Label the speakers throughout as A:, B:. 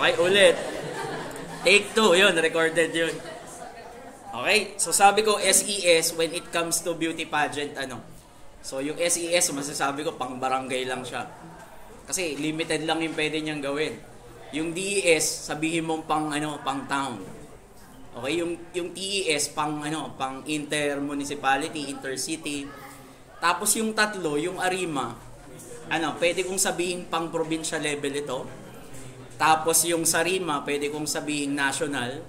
A: Okay, ulit. Take 2, yun, recorded yun. Okay, so sabi ko SES when it comes to beauty pageant, ano. So yung SES, masasabi ko pang barangay lang siya. Kasi limited lang yung pwede niyang gawin. Yung DES, sabihin mong pang ano, pang town. Okay, yung TES pang ano, pang intermunicipality, intercity. Tapos yung tatlo, yung ARIMA, ano, pwede kong sabihin pang provincial level ito. Tapos yung SARIMA, pwede kong sabihin national.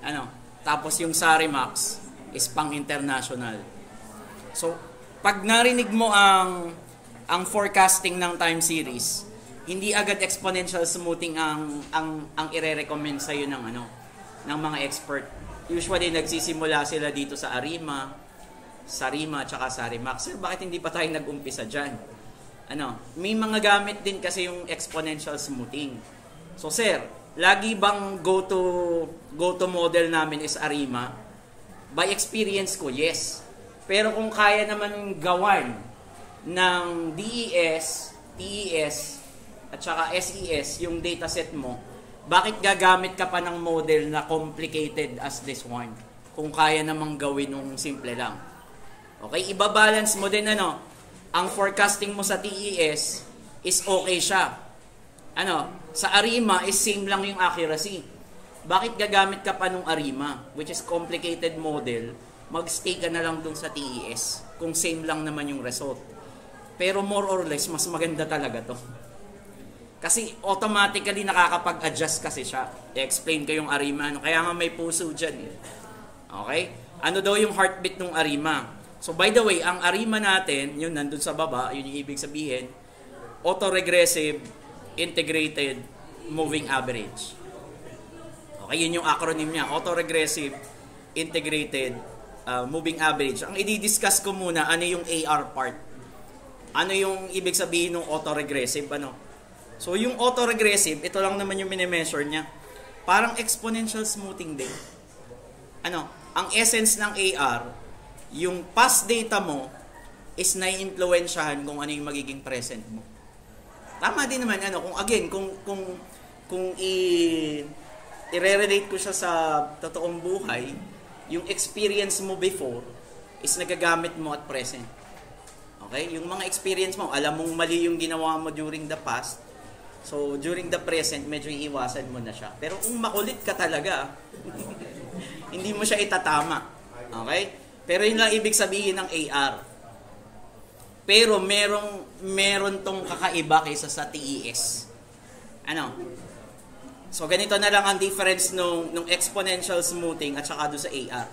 A: Ano, tapos yung SARIMAX is pang international. So, pag narinig mo ang forecasting ng time series, hindi agad exponential smoothing ang ire-recommend sa iyo ng ano, ng mga expert. Usually nagsisimula sila dito sa ARIMA, SARIMA, tsaka SARIMAX. Sir, bakit hindi pa tayo nag-umpisa diyan? Ano, may mga gamit din kasi yung exponential smoothing. So, sir, lagi bang go-to model namin is ARIMA? By experience ko, yes. Pero kung kaya naman gawan ng DES, TES, at saka SES, yung dataset mo, bakit gagamit ka pa ng model na complicated as this one? Kung kaya namang gawin nung simple lang. Okay, ibabalance mo din ano, ang forecasting mo sa TES is okay siya. Ano, sa ARIMA is same lang yung accuracy. Bakit gagamit ka pa nung ARIMA, which is complicated model, magstay ka na lang dun sa TES kung same lang naman yung result. Pero more or less, mas maganda talaga to. Kasi automatically nakakapag-adjust kasi siya. I-explain ko yung ARIMA. Ano, kaya nga may puso dyan. Okay? Ano daw yung heartbeat ng ARIMA? So by the way, ang ARIMA natin, yun nandun sa baba, yun yung ibig sabihin, autoregressive integrated moving average. Okay, yun yung acronym niya, autoregressive integrated moving average. Ang i-discuss ko muna, ano yung AR part? Ano yung ibig sabihin ng autoregressive? Ano? So, yung autoregressive, ito lang naman yung mini-measure niya. Parang exponential smoothing din. Ano? Ang essence ng AR, yung past data mo is nai-influensyahan kung ano yung magiging present mo. Tama din naman, ano, kung again, kung i-relate ko siya sa totoong buhay, yung experience mo before is nagagamit mo at present. Okay? Yung mga experience mo, alam mong mali yung ginawa mo during the past, so during the present, medyo iiwasan mo na siya. Pero kung makulit ka talaga, hindi mo siya itatama. Okay? Pero yun lang ibig sabihin ng AR. Pero meron tong kakaiba kaysa sa TES. Ano? So ganito na lang ang difference nung exponential smoothing at saka do sa AR.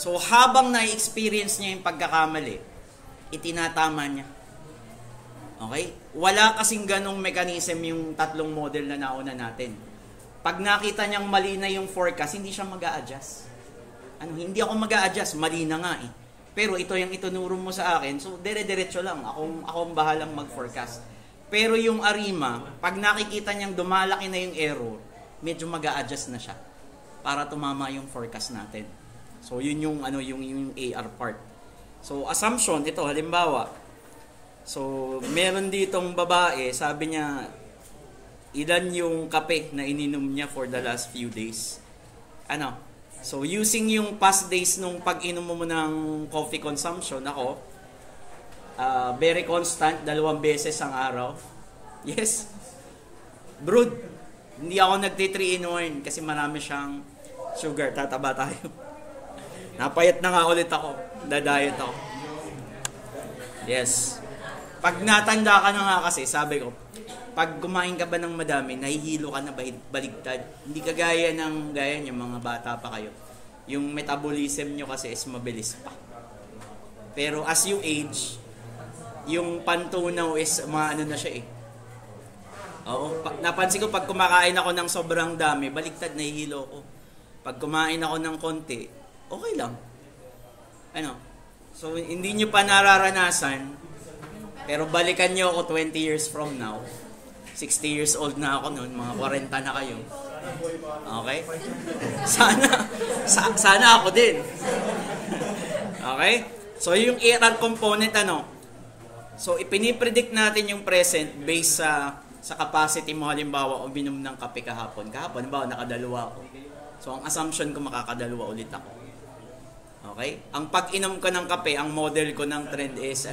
A: So habang na-experience niya yung pagkakamali, itinatama niya. Okay? Wala kasing ganong mechanism yung tatlong model na nauna natin. Pag nakita niyang mali na yung forecast, hindi siya mag-a-adjust. Ano, hindi ako mag-a-adjust, mali na nga eh. Pero ito yung itunuro mo sa akin, so dire-diretso lang. Ako ang bahalang mag-forecast. Pero yung ARIMA, pag nakikita niyang dumalaki na yung error, medyo mag-a-adjust na siya para tumama yung forecast natin. So yun yung ano yung AR part. So assumption ito halimbawa. So meron ditong babae, sabi niya ilan yung kape na ininom niya for the last few days. Ano? So, using yung past days nung pag-inom mo ng coffee consumption, ako, very constant, 2 beses ang araw. Yes. Brood. Hindi ako nagti 3-in-1 kasi marami siyang sugar. Tataba tayo. Napayat na nga ulit ako. Da-diet ako. Yes. Pag natanda ka na nga kasi, sabi ko, pag kumain ka ba ng madami, nahihilo ka na baligtad. Hindi ka gaya yung mga bata pa kayo. Yung metabolism nyo kasi is mabilis pa. Pero as you age, yung pantunaw is ano na siya eh. Oo, napansin ko pag kumakain ako ng sobrang dami, baligtad nahihilo ko. Pag kumain ako ng konti, okay lang. Ano? So hindi nyo pa nararanasan, pero balikan nyo ako 20 years from now. 60 years old na ako noon, mga 40 na kayo. Okay? Sana ako din. Okay? So yung AR component ano? So ipinipredict natin yung present based sa sa capacity mo, halimbawa, uminom ng kape kahapon, halimbawa, nakadalawa ako. So, ang assumption ko, makakadalawa ulit ako. Okay? Ang pag-inom ko ng kape, ang model ko ng trend is,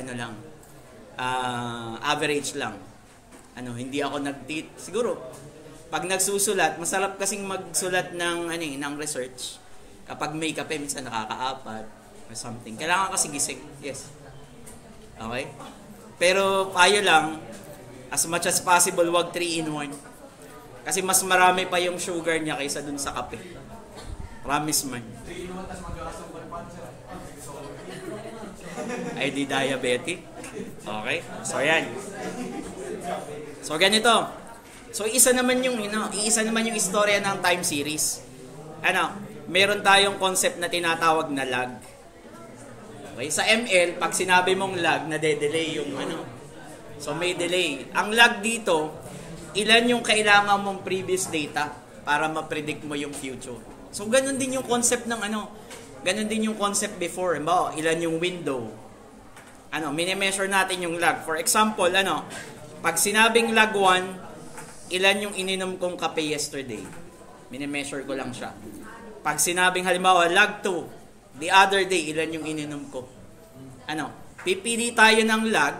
A: average lang. Hindi ako siguro, pag nagsusulat, masarap kasing magsulat ng research. Kapag may kape, minsan nakakaapat or something. Kailangan kasi gising. Yes. Okay? Pero payo lang, as much as possible, wag 3-in-1. Kasi mas marami pa yung sugar niya kaysa dun sa kape. Promise man.
B: 3-in-1 tas magkakasumbar pa siya.
A: Ay di diabetic. Okay? So yan. So ganito. So isa naman yung istorya ng time series. Meron tayong concept na tinatawag na lag. Okay, sa ML pag sinabi mong lag, nade-delay yung So may delay. Ang lag dito, ilan yung kailangan mong previous data para ma-predict mo yung future. So ganun din yung concept ng ganun din yung concept before. Halimbawa, ilan yung window. Mini-measure natin yung lag. For example, pag sinabing lag 1, ilan yung ininom kong kape yesterday? Mini-measure ko lang siya. Pag sinabing halimbawa lag 2, the other day, ilan yung ininom ko? Pipili tayo ng lag,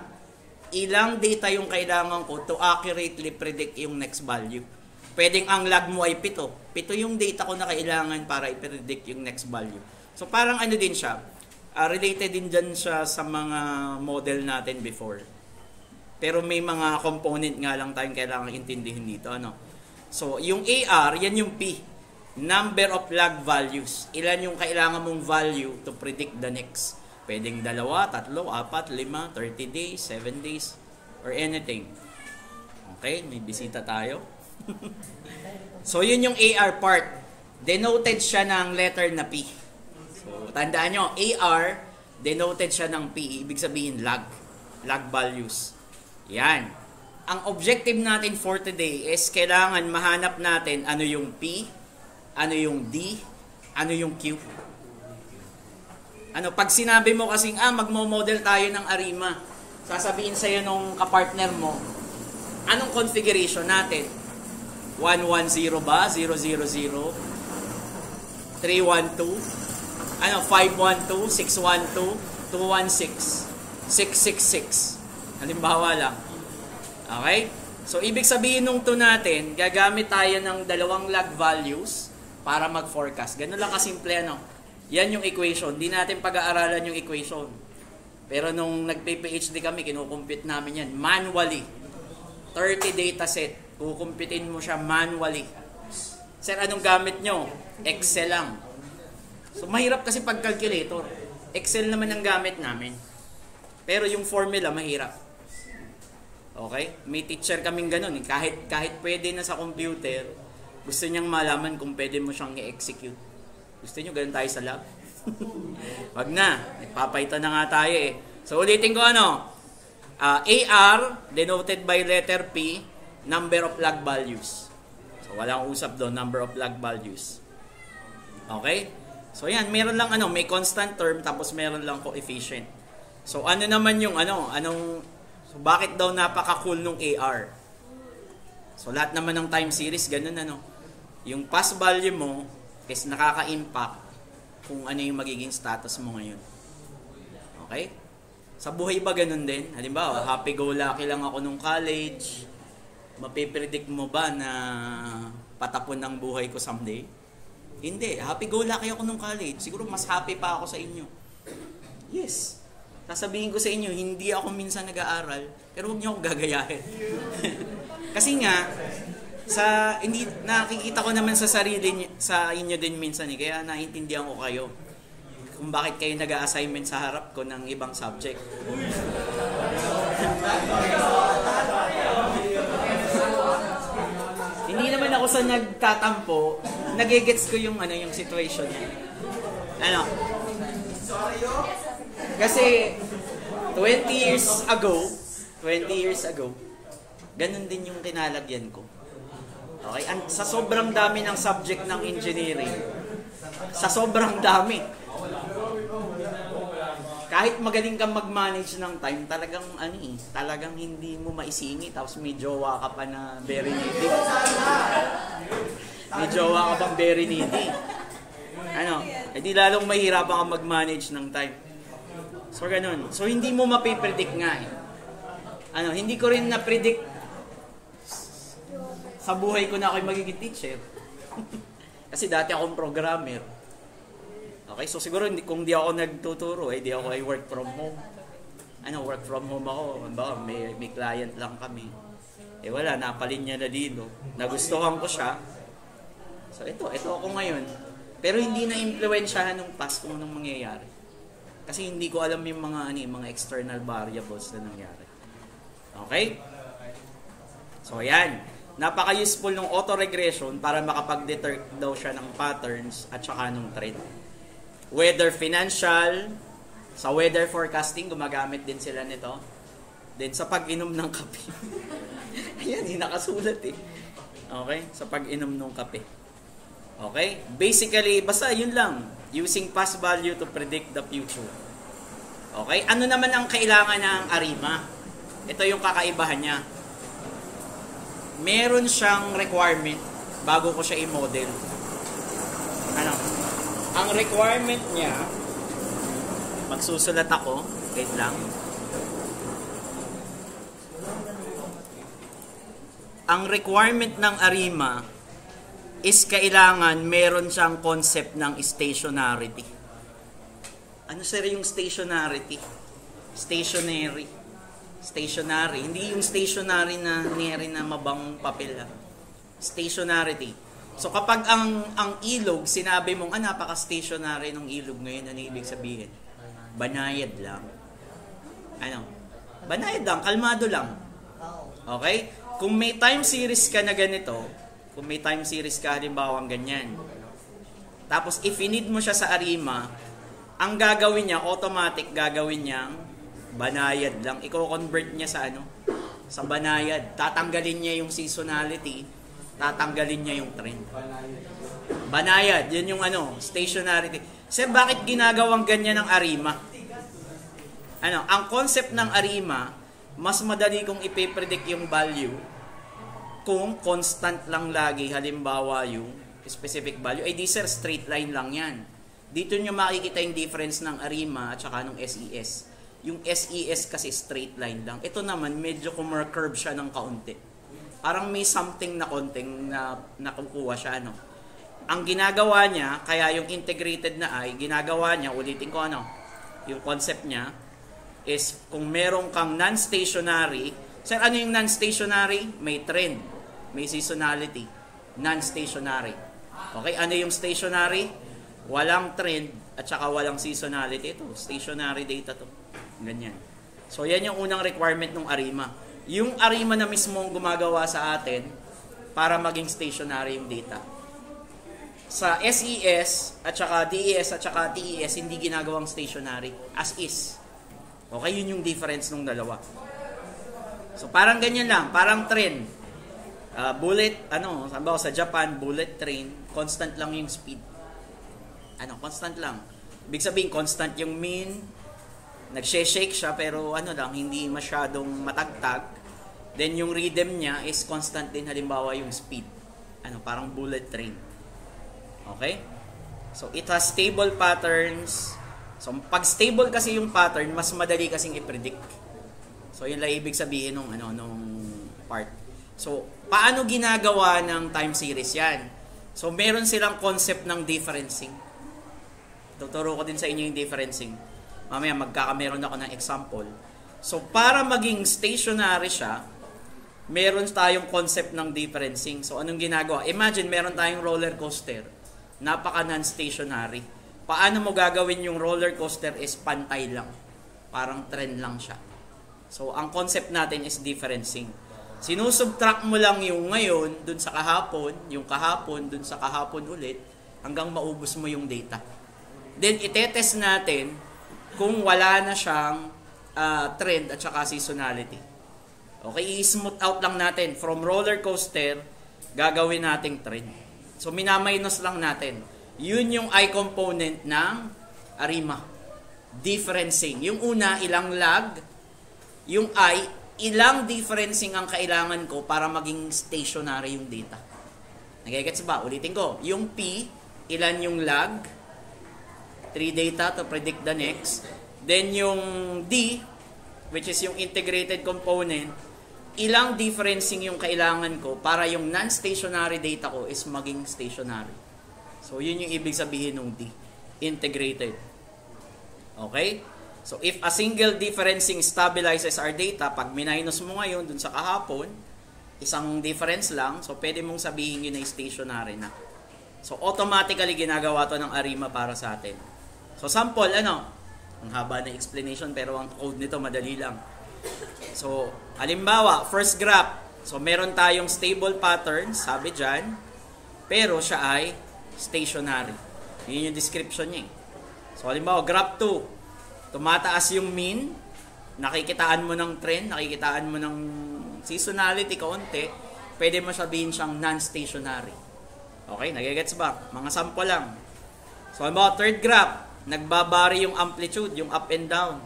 A: ilang data yung kailangan ko to accurately predict yung next value. Pwedeng ang lag mo ay 7. 7 yung data ko na kailangan para i-predict yung next value. So parang din siya, related din dyan siya sa mga model natin before. Pero may mga component nga lang tayong kailangan intindihin dito. So yung AR, yan yung P. Number of lag values. Ilan yung kailangan mong value to predict the next. Pwedeng 2, 3, 4, 5, 30 days, 7 days, or anything. Okay, may bisita tayo. So yun yung AR part. Denoted siya ng letter na P. So tandaan nyo, AR, denoted siya ng P. Ibig sabihin lag. Lag values. Yan. Ang objective natin for today is kailangan mahanap natin ano yung P, ano yung D, ano yung Q. Pag sinabi mo kasing, magmo-model tayo ng ARIMA, sasabihin sa'yo nung kapartner mo, anong configuration natin? 110 ba? 000? 312? 512? 612? 216? 666? Halimbawa lang. Okay? So, ibig sabihin nung to natin, gagamit tayo ng dalawang lag values para mag-forecast. Ganun lang kasimple, Yan yung equation. Di natin pag-aaralan yung equation. Pero nung nag-PhD kami, kinukumpute namin yan manually. 30 data set. Kukumpitin mo siya manually. Sir, anong gamit nyo? Excel lang. So, mahirap kasi pag-calculator. Excel naman ang gamit namin. Pero yung formula, mahirap. Okay? May teacher kaming ganun. Kahit pwede na sa computer, gusto niyang malaman kung pwede mo siyang i-execute. Gusto niyo ganun tayo sa lab? Wag na. Nagpapayta na nga tayo eh. So, ulitin ko AR, denoted by letter P, number of lag values. So, walang usap doon, number of lag values. Okay? So, yan. Meron lang may constant term, tapos meron lang coefficient. So, ano naman yung so, bakit daw napaka-cool nung AR? So, lahat naman ng time series, ganun yung past value mo is nakaka-impact kung ano yung magiging status mo ngayon. Okay? Sa buhay ba ganun din? Halimbawa, happy-go-lucky lang ako nung college. Mapipredict mo ba na patapon ng buhay ko someday? Hindi. Happy-go-lucky ako nung college. Siguro mas happy pa ako sa inyo. Yes. Sasabihin ko sa inyo, hindi ako minsan nag-aaral, pero huwag niyo akong gagayahin. Kasi nga, hindi nakikita ko naman sa sarili sa inyo din minsan kaya naiintindihan ko kayo kung bakit kayo nag-a-assignment sa harap ko ng ibang subject. Hindi naman ako sa nagtatampo, nagigets ko yung situation niya. Kasi 20 years ago, ganun din yung kinalagyan ko. Okay? Sa sobrang dami ng subject ng engineering, sa sobrang dami. kahit magaling kang mag-manage ng time, talagang hindi mo maisingi, tapos may jowa ka pa na very needy. May jowa ka pang very needy. Di lalong mahirapan ka mag-manage ng time. So, ganun. So, hindi mo mapipredict nga eh. Hindi ko rin na-predict sa buhay ko na ako'y magiging teacher. Kasi dati akong programmer. Okay, so siguro kung di ako nagtuturo, di ako ay work from home. Work from home ako. May client lang kami. Wala, napalinya na dito. Nagustuhan ko siya. So ito ako ngayon. Pero hindi na impluwensyahan ng past kung anong mangyayari. Kasi hindi ko alam yung mga external variables na nangyari. Okay? So ayan. Napaka-useful ng auto-regression para makapag-detect daw siya ng patterns at saka ng trend. Whether financial, sa weather forecasting, gumagamit din sila nito. Then sa pag-inom ng kape. Ayan, nakasulat eh. Okay? Sa pag-inom ng kape. Okay? Basically, basta yun lang. Using past value to predict the future. Okay? Ano naman ang kailangan ng ARIMA? Ito yung kakaibahan niya. Meron siyang requirement bago ko siya i-model. Ang requirement niya, magsusulat ako, wait lang. Ang requirement ng ARIMA is kailangan meron siyang concept ng stationarity. Ano sir yung stationarity? Stationary. Hindi yung stationary na mabang papel. Stationarity. So kapag ang ilog, sinabi mong napaka-stationary ng ilog ngayon, ano ibig sabihin? Banayad lang. Banayad lang, kalmado lang. Okay? Kung may time series ka na ganito, kung may time series ka halimbawa ganyan, tapos if-need mo siya sa ARIMA, ang gagawin niya, automatic gagawin niyang banayad lang. Iko-convert niya sa banayad. Tatanggalin niya yung seasonality, tatanggalin niya yung trend. Banayad, yun yung stationarity. Sir, bakit ginagawang ganyan ng ARIMA? Ang concept ng ARIMA, mas madali kong ipipredict yung value kung constant lang lagi, halimbawa yung specific value. Di sir, straight line lang yan. Dito nyo makikita yung difference ng ARIMA at saka ng SES. Yung SES kasi straight line lang. Ito naman, medyo kumur-curve siya ng kaunti. Parang may something na konting na nakukuha siya. Ang ginagawa niya, kaya yung integrated na ginagawa niya, ulitin ko yung concept niya, is kung meron kang non-stationary, sir, ano yung non-stationary? May trend, may seasonality. Non-stationary. Okay, ano yung stationary? Walang trend at saka walang seasonality. Ito, stationary data to. Ganyan. So, yan yung unang requirement ng ARIMA. Yung ARIMA na mismo ang gumagawa sa atin para maging stationary yung data. Sa SES at saka DES at saka TES, hindi ginagawang stationary. As is. Okay, yun yung difference ng dalawa. So, parang ganyan lang. Parang trend. Bullet, sabi sa Japan, bullet train, constant lang yung speed. Constant lang. Ibig sabihin, constant yung mean, nagse-shake siya, pero hindi masyadong matagtag. Then, yung rhythm niya is constant din, halimbawa yung speed. Parang bullet train. Okay? So, it has stable patterns. So, pag stable kasi yung pattern, mas madali kasing i-predict. So, yun lang ibig sabihin nung part. So, paano ginagawa ng time series yan? So, meron silang concept ng differencing. Tuturo ko din sa inyo yung differencing. Mamaya magkakameron ako ng example. So, para maging stationary siya, meron tayong concept ng differencing. So, anong ginagawa? Imagine, meron tayong roller coaster. Napaka non-stationary. Paano mo gagawin yung roller coaster is pantay lang. Parang trend lang siya. So, ang concept natin is differencing. Sinusubtract mo lang yung ngayon dun sa kahapon, yung kahapon dun sa kahapon ulit, hanggang maubos mo yung data. Then, itetest natin kung wala na siyang trend at saka seasonality. Okay, i-smooth out lang natin. From roller coaster, gagawin nating trend. So, minaminus lang natin. Yun yung I component ng ARIMA. differencing. Yung una, ilang lag. Yung I, ilang differencing ang kailangan ko para maging stationary yung data. Nagigets ba? Ulitin ko. Yung P, ilan yung lag. 3 data to predict the next. Then yung D, which is yung integrated component, ilang differencing yung kailangan ko para yung non-stationary data ko is maging stationary. So, yun yung ibig sabihin ng D. Integrated. Okay? So, if a single differencing stabilizes our data, pag minus mo ngayon dun sa kahapon, isang difference lang, so pwede mong sabihin yun ay stationary na. So, automatically ginagawa to ng ARIMA para sa atin. So, sample, ang haba na explanation pero ang code nito madali lang. So, halimbawa, first graph. So, meron tayong stable pattern, sabi dyan, pero siya ay stationary. Yun yung description niya. So, halimbawa, graph 2. Tumataas yung mean, nakikitaan mo ng trend, nakikitaan mo ng seasonality kaunti, pwede mo sabihin siyang non-stationary. Okay, nagigets ba? Mga sample lang. So, halimbawa, third graph, nagbabari yung amplitude, yung up and down.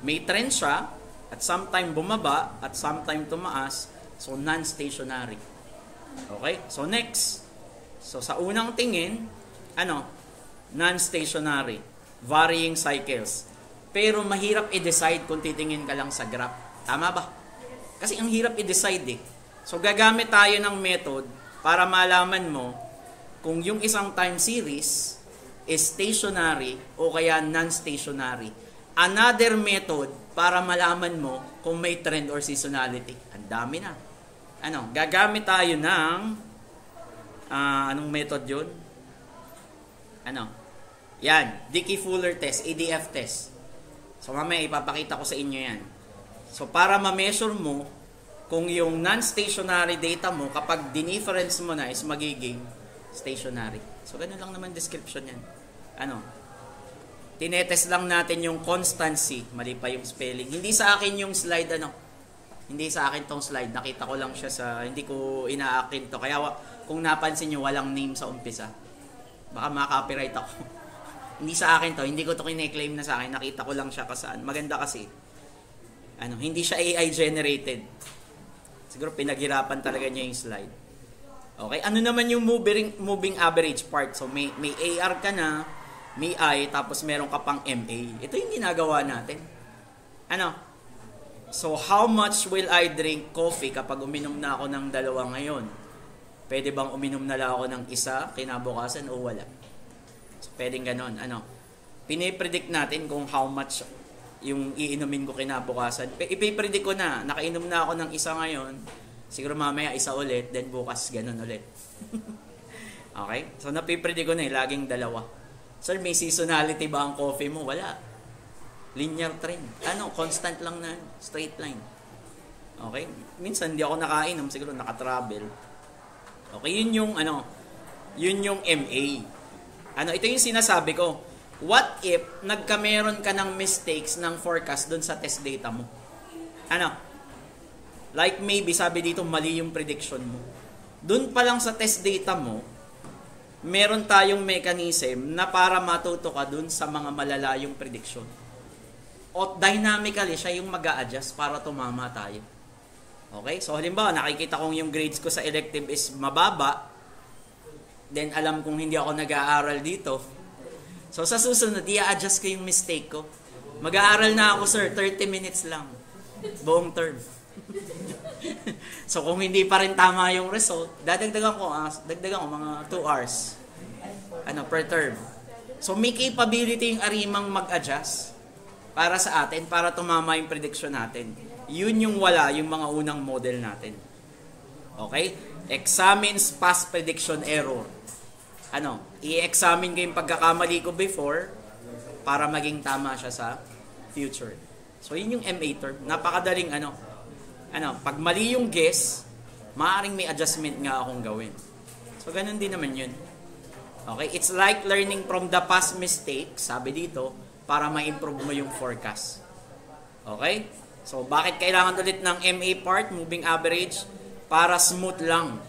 A: May trend siya, at sometime bumaba, at sometime tumaas, so non-stationary. Okay? So, next. So, sa unang tingin, non-stationary. Varying cycles. Pero mahirap i-decide kung titingin ka lang sa graph. Tama ba? Kasi ang hirap i-decide eh. So, gagamit tayo ng method para malaman mo kung yung isang time series is stationary o kaya non-stationary. Another method para malaman mo kung may trend or seasonality. Ang dami na. Gagamit tayo ng anong method yun? Yan, Dickey-Fuller test, ADF test. So mamaya ipapakita ko sa inyo yan. So para ma-measure mo kung yung non-stationary data mo kapag dinifference mo na is magiging stationary. So ganun lang naman description yan. Tinetest lang natin yung constancy. Mali pa yung spelling. Hindi sa akin yung slide Hindi sa akin tong slide. Nakita ko lang siya hindi ko ina-akin to. Kaya kung napansin nyo, walang name sa umpisa. Baka maka-copyright ako. Hindi sa akin to. Hindi ko to kine-claim na sa akin. Nakita ko lang siya kasaan. Maganda kasi. Hindi siya AI generated. Siguro pinaghirapan talaga niya yung slide. Okay, ano naman yung moving average part? So may AR ka na, may I, tapos meron ka pang MA. Ito yung ginagawa natin. So how much will I drink coffee kapag uminom na ako ng 2 ngayon? Pwede bang uminom na lang ako ng 1 kinabukasan o wala? So pwedeng ganon. Pinipredict natin kung how much yung iinumin ko kinabukasan. Ipipredict ko na, nakainom na ako ng 1 ngayon, siguro mamaya 1 ulit, then bukas ganun ulit. Okay? So napipredict ko na laging 2. Sir, may seasonality ba ang coffee mo? Wala. Linear trend. Constant lang na, straight line. Okay? Minsan hindi ako nakainom, siguro nakatravel. Okay, yun yung MA. Ito yung sinasabi ko. What if nagkameron ka ng mistakes ng forecast dun sa test data mo? Like maybe sabi dito mali yung prediction mo. Dun pa lang sa test data mo, meron tayong mechanism na para matuto ka dun sa mga malalayong prediction. O dynamically siya yung mag-a-adjust para tumama tayo. Okay? So halimbawa nakikita kong yung grades ko sa elective is mababa, then alam kong hindi ako nag-aaral dito. So, sa susunod, i-adjust ko yung mistake ko. Mag-aaral na ako, sir. 30 minutes lang. Buong term. So, kung hindi pa rin tama yung result, dagdagan ko mga 2 hours. Per term. So, may capability yung arimang mag-adjust para sa atin, para tumama yung prediction natin. Yun yung wala, yung mga unang model natin. Okay? Examines past prediction error. I-examine ko yung pagkakamali ko before para maging tama siya sa future. So, yun yung MA term. Napakadaling pag mali yung guess, maaaring may adjustment nga akong gawin. So, ganun din naman yun. Okay? It's like learning from the past mistakes, sabi dito, para ma-improve mo yung forecast. Okay? So, bakit kailangan ulit ng MA part, moving average? Para smooth lang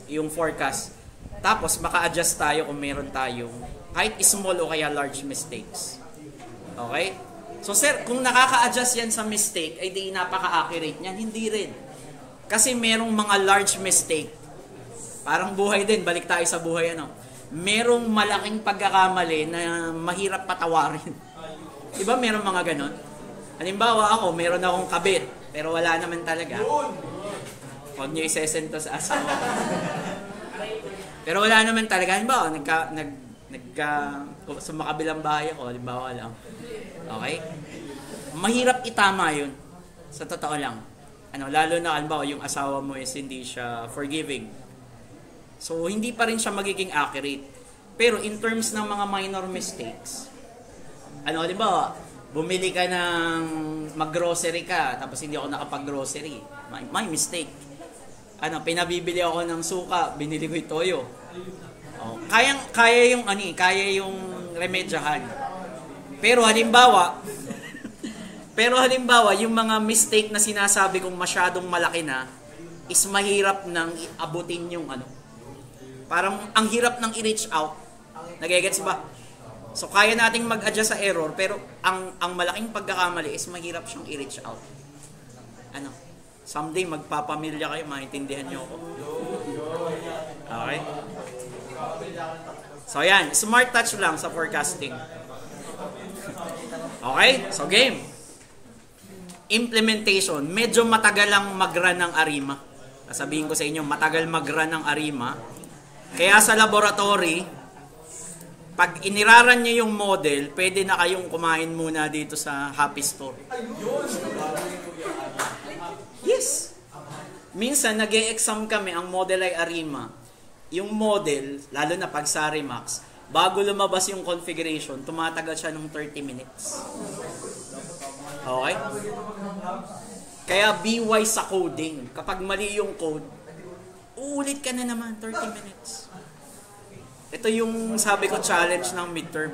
A: yung forecast. Tapos, maka-adjust tayo kung meron tayong kahit small o kaya large mistakes. Okay? So sir, kung nakaka-adjust yan sa mistake, ay di napaka-accurate niyan. Hindi rin. Kasi merong mga large mistake. Parang buhay din, balik tayo sa buhay ano. Merong malaking pagkakamali na mahirap patawarin. Diba merong mga ganon? Halimbawa ako, meron akong kabit, pero wala naman talaga. Huwag nyo isesento sa asawa. Pero wala naman talaga. Halimbawa, sa makabilang bahay ako, halimbawa lang. Okay? Mahirap itama yun. Sa totoo lang. Lalo na halimbawa, yung asawa mo is hindi siya forgiving. So, hindi pa rin siya magiging accurate. Pero in terms ng mga minor mistakes, halimbawa, bumili ka ng mag-grocery ka, tapos hindi ako nakapag-grocery. My mistake. Pinabibili ako ng suka, binili ko yung toyo. Kaya yung remedyahan. Pero halimbawa, yung mga mistake na sinasabi kong masyadong malaki na, is mahirap nang abutin yung Parang ang hirap nang i-reach out. Nagigets ba? So kaya nating mag-adjust sa error, pero ang malaking pagkakamali is mahirap siyang i-reach out. Someday magpapamilya kayo, maintindihan niyo ako. Okay? So yan, smart touch lang sa forecasting. Okay? So game. Implementation. Medyo matagal lang mag-run ng ARIMA. Sasabihin ko sa inyo, matagal mag-run ng ARIMA. Kaya sa laboratory, pag iniraran nyo yung model, pwede na kayong kumain muna dito sa Happy Store. Yes. Minsan, nag-e-exam kami, ang model ay ARIMA. Yung model, lalo na pag sa Remax, bago lumabas yung configuration, tumatagal siya ng 30 minutes. Okay? Kaya be wise sa coding. Kapag mali yung code, uulit ka na naman, 30 minutes. Ito yung sabi ko challenge ng midterm.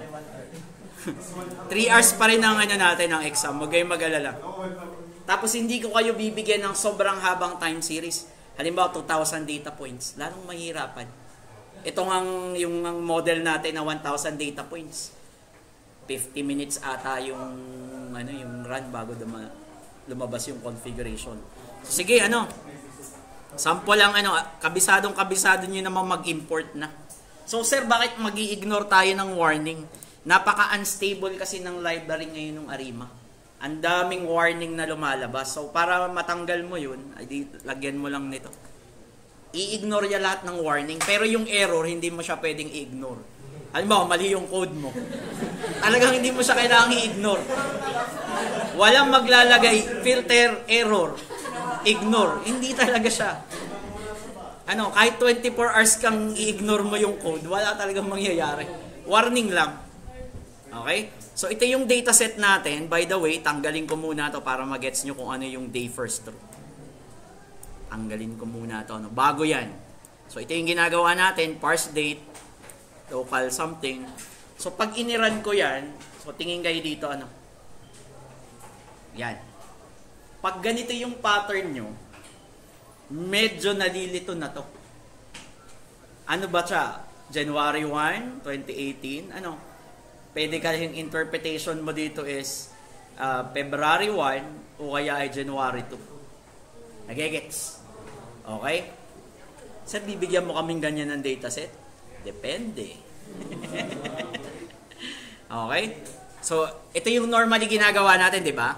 A: 3 hours pa rin ang natin ng exam. Huwag kayong mag-alala. Tapos hindi ko kayo bibigyan ng sobrang habang time series. Halimbawa 2,000 data points. Lalong mahirapan. Ito yung model natin na 1,000 data points. 50 minutes ata yung run bago lumabas yung configuration. So, sige, sample lang, kabisado nyo naman mag-import na. So, sir, bakit mag-i-ignore tayo ng warning? Napaka-unstable kasi ng library ngayon ng ARIMA. Ang daming warning na lumalabas. So, para matanggal mo yun, lagyan mo lang nito. I-ignore niya lahat ng warning. Pero yung error, hindi mo siya pwedeng i-ignore. Halimbawa, mali yung code mo. Talagang hindi mo siya kailangang i-ignore. Walang maglalagay, filter, error, ignore. Hindi talaga siya. Kahit 24 hours kang i-ignore mo yung code, wala talagang mangyayari. Warning lang. Okay? So, ito yung dataset natin. By the way, tanggalin ko muna to para magets nyo kung ano yung day first row. Tanggalin ko muna to. Bago yan. So, ito yung ginagawa natin. Parse date, local something. So, pag iniran ko yan, so, tingin kayo dito, yan. Pag ganito yung pattern nyo, medyo nalilito na to. Ano ba siya? January 1, 2018? Pwede ka yung interpretation mo dito is February 1 o kaya ay January 2. Nagigets? Okay? Sir, bibigyan mo kaming ganyan ng dataset? Depende. Okay? So, ito yung normally ginagawa natin, di ba?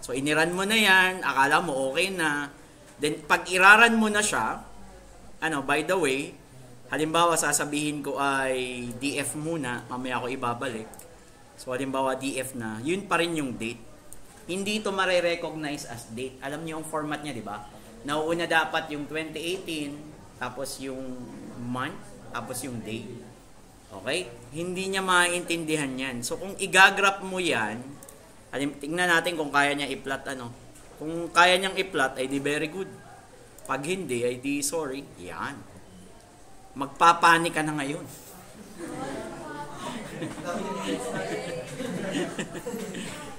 A: So, iniran mo na yan, akala mo okay na. Then, pag iraran mo na siya, by the way, halimbawa, sasabihin ko ay DF muna, mamaya ako ibabalik. So, halimbawa, DF na, yun pa rin yung date. Hindi ito mare-recognize as date. Alam niyo yung format niya, di ba? Nauuna dapat yung 2018, tapos yung month, tapos yung day. Okay? Hindi niya maintindihan yan. So, kung igagraph mo yan, tingnan natin kung kaya niya i-plot, Kung kaya niyang i-plot, ay di very good. Pag hindi, ay di sorry. Yan. Magpapanik ka na ngayon.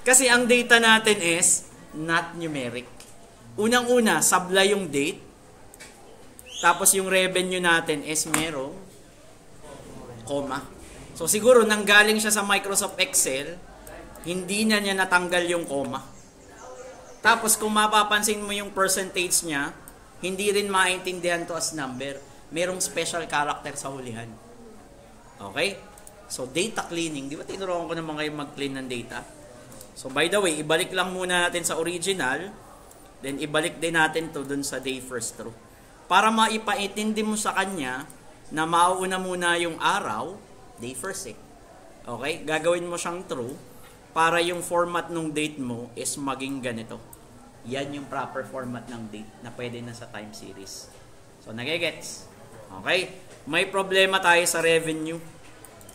A: Kasi ang data natin is not numeric. Unang-una, sablay yung date. Tapos yung revenue natin is merong comma. So siguro nanggaling siya sa Microsoft Excel, hindi na niya natanggal yung comma. Tapos kung mapapansin mo yung percentage niya, hindi rin maintindihan to as number. Merong special character sa hulihan. Okay? So, data cleaning. Di ba tinuruan ko naman kayo mag-clean ng data? So, by the way, ibalik lang muna natin sa original. Then, ibalik din natin to dun sa day first true. Para maipaintindi mo sa kanya na mauuna muna yung araw, day first eh. Okay? Gagawin mo siyang true para yung format ng date mo is maging ganito. Yan yung proper format ng date na pwede na sa time series. So, nagigets? Okay? May problema tayo sa revenue.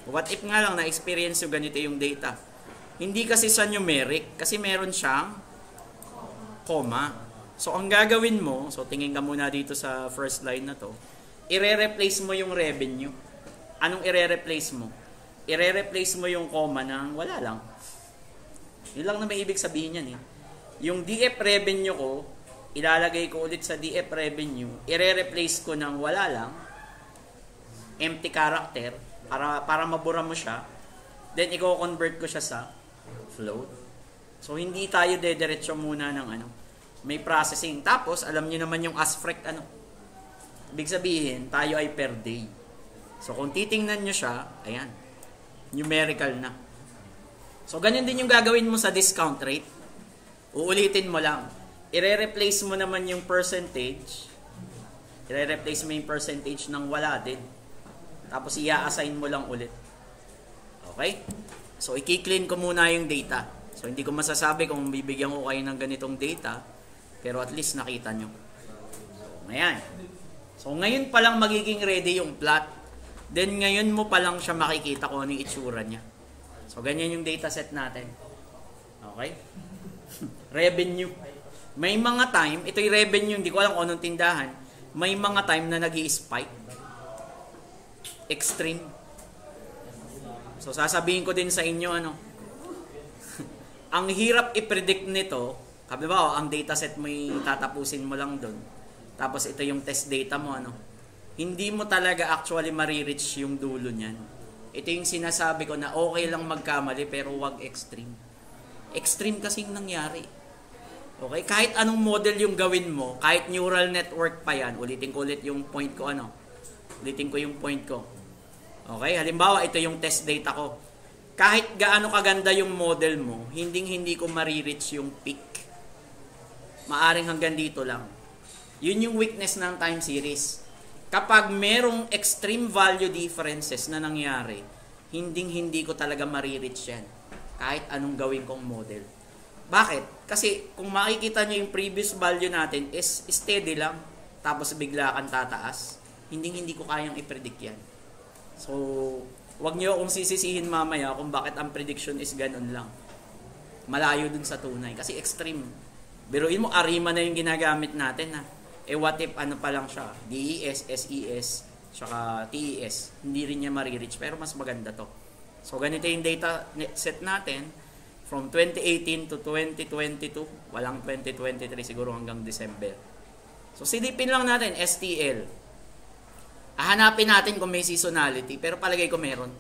A: What if nga lang na-experience yung ganito yung data? Hindi kasi sa numeric, kasi meron siyang comma. So, ang gagawin mo, so tingin ka muna dito sa first line na to, ire-replace mo yung revenue. Anong ire-replace mo? Ire-replace mo yung comma ng wala lang. Yun lang na may ibig sabihin yan eh. Yung DF revenue ko, ilalagay ko ulit sa DF revenue, ire-replace ko ng wala lang, empty character, para mabura mo siya, then i-convert ko siya sa float. So, hindi tayo dediretso muna ng may processing. Tapos, alam niyo naman yung ASFREC ibig sabihin, tayo ay per day. So, kung titingnan nyo siya, ayan, numerical na. So, ganyan din yung gagawin mo sa discount rate. Uulitin mo lang. Ire-replace mo naman yung percentage. Ire-replace mo yung percentage ng wala din. Tapos, i-assign mo lang ulit. Okay? So, i-clean ko muna yung data. So, hindi ko masasabi kung bibigyan ko kayo ng ganitong data. Pero at least nakita nyo. So, ayan. So, ngayon pa lang magiging ready yung plot. Then, ngayon mo pa lang siya makikita kung ano yung itsura niya. So, ganyan yung dataset natin. Okay? Revenue. May mga time, ito yung revenue, hindi ko alam kung anong tindahan. May mga time na nag-i-spike. Extreme. So, sasabihin ko din sa inyo, ang hirap i-predict nito, di ba, ang dataset mo tatapusin mo lang doon. Tapos, ito yung test data mo, hindi mo talaga actually marireach yung dulo niyan. Ito yung sinasabi ko na okay lang magkamali, pero wag extreme. Extreme kasing nangyari. Okay? Kahit anong model yung gawin mo, kahit neural network pa yan, ulitin ko ulit yung point ko, Ulitin ko yung point ko. Okay? Halimbawa, ito yung test data ko. Kahit gaano kaganda yung model mo, hindi ko marireach yung peak. Maaring hanggang dito lang. Yun yung weakness ng time series. Kapag merong extreme value differences na nangyari, hindi ko talaga marireach yan. Kahit anong gawin kong model. Bakit? Kasi kung makikita nyo yung previous value natin is steady lang, tapos bigla kang tataas, hindi ko kayang i-predict yan. So, wag nyo akong sisisihin mamaya kung bakit ang prediction is ganun lang. Malayo dun sa tunay. Kasi extreme. Biruin mo, ARIMA na yung ginagamit natin what if pa lang siya? DES, SES, tsaka TES. Hindi rin niya marireach, pero mas maganda to. So, ganito yung data set natin from 2018 to 2022. Walang 2023 siguro hanggang December. So, silipin lang natin, STL. Hahanapin natin kung may seasonality, pero palagay ko meron.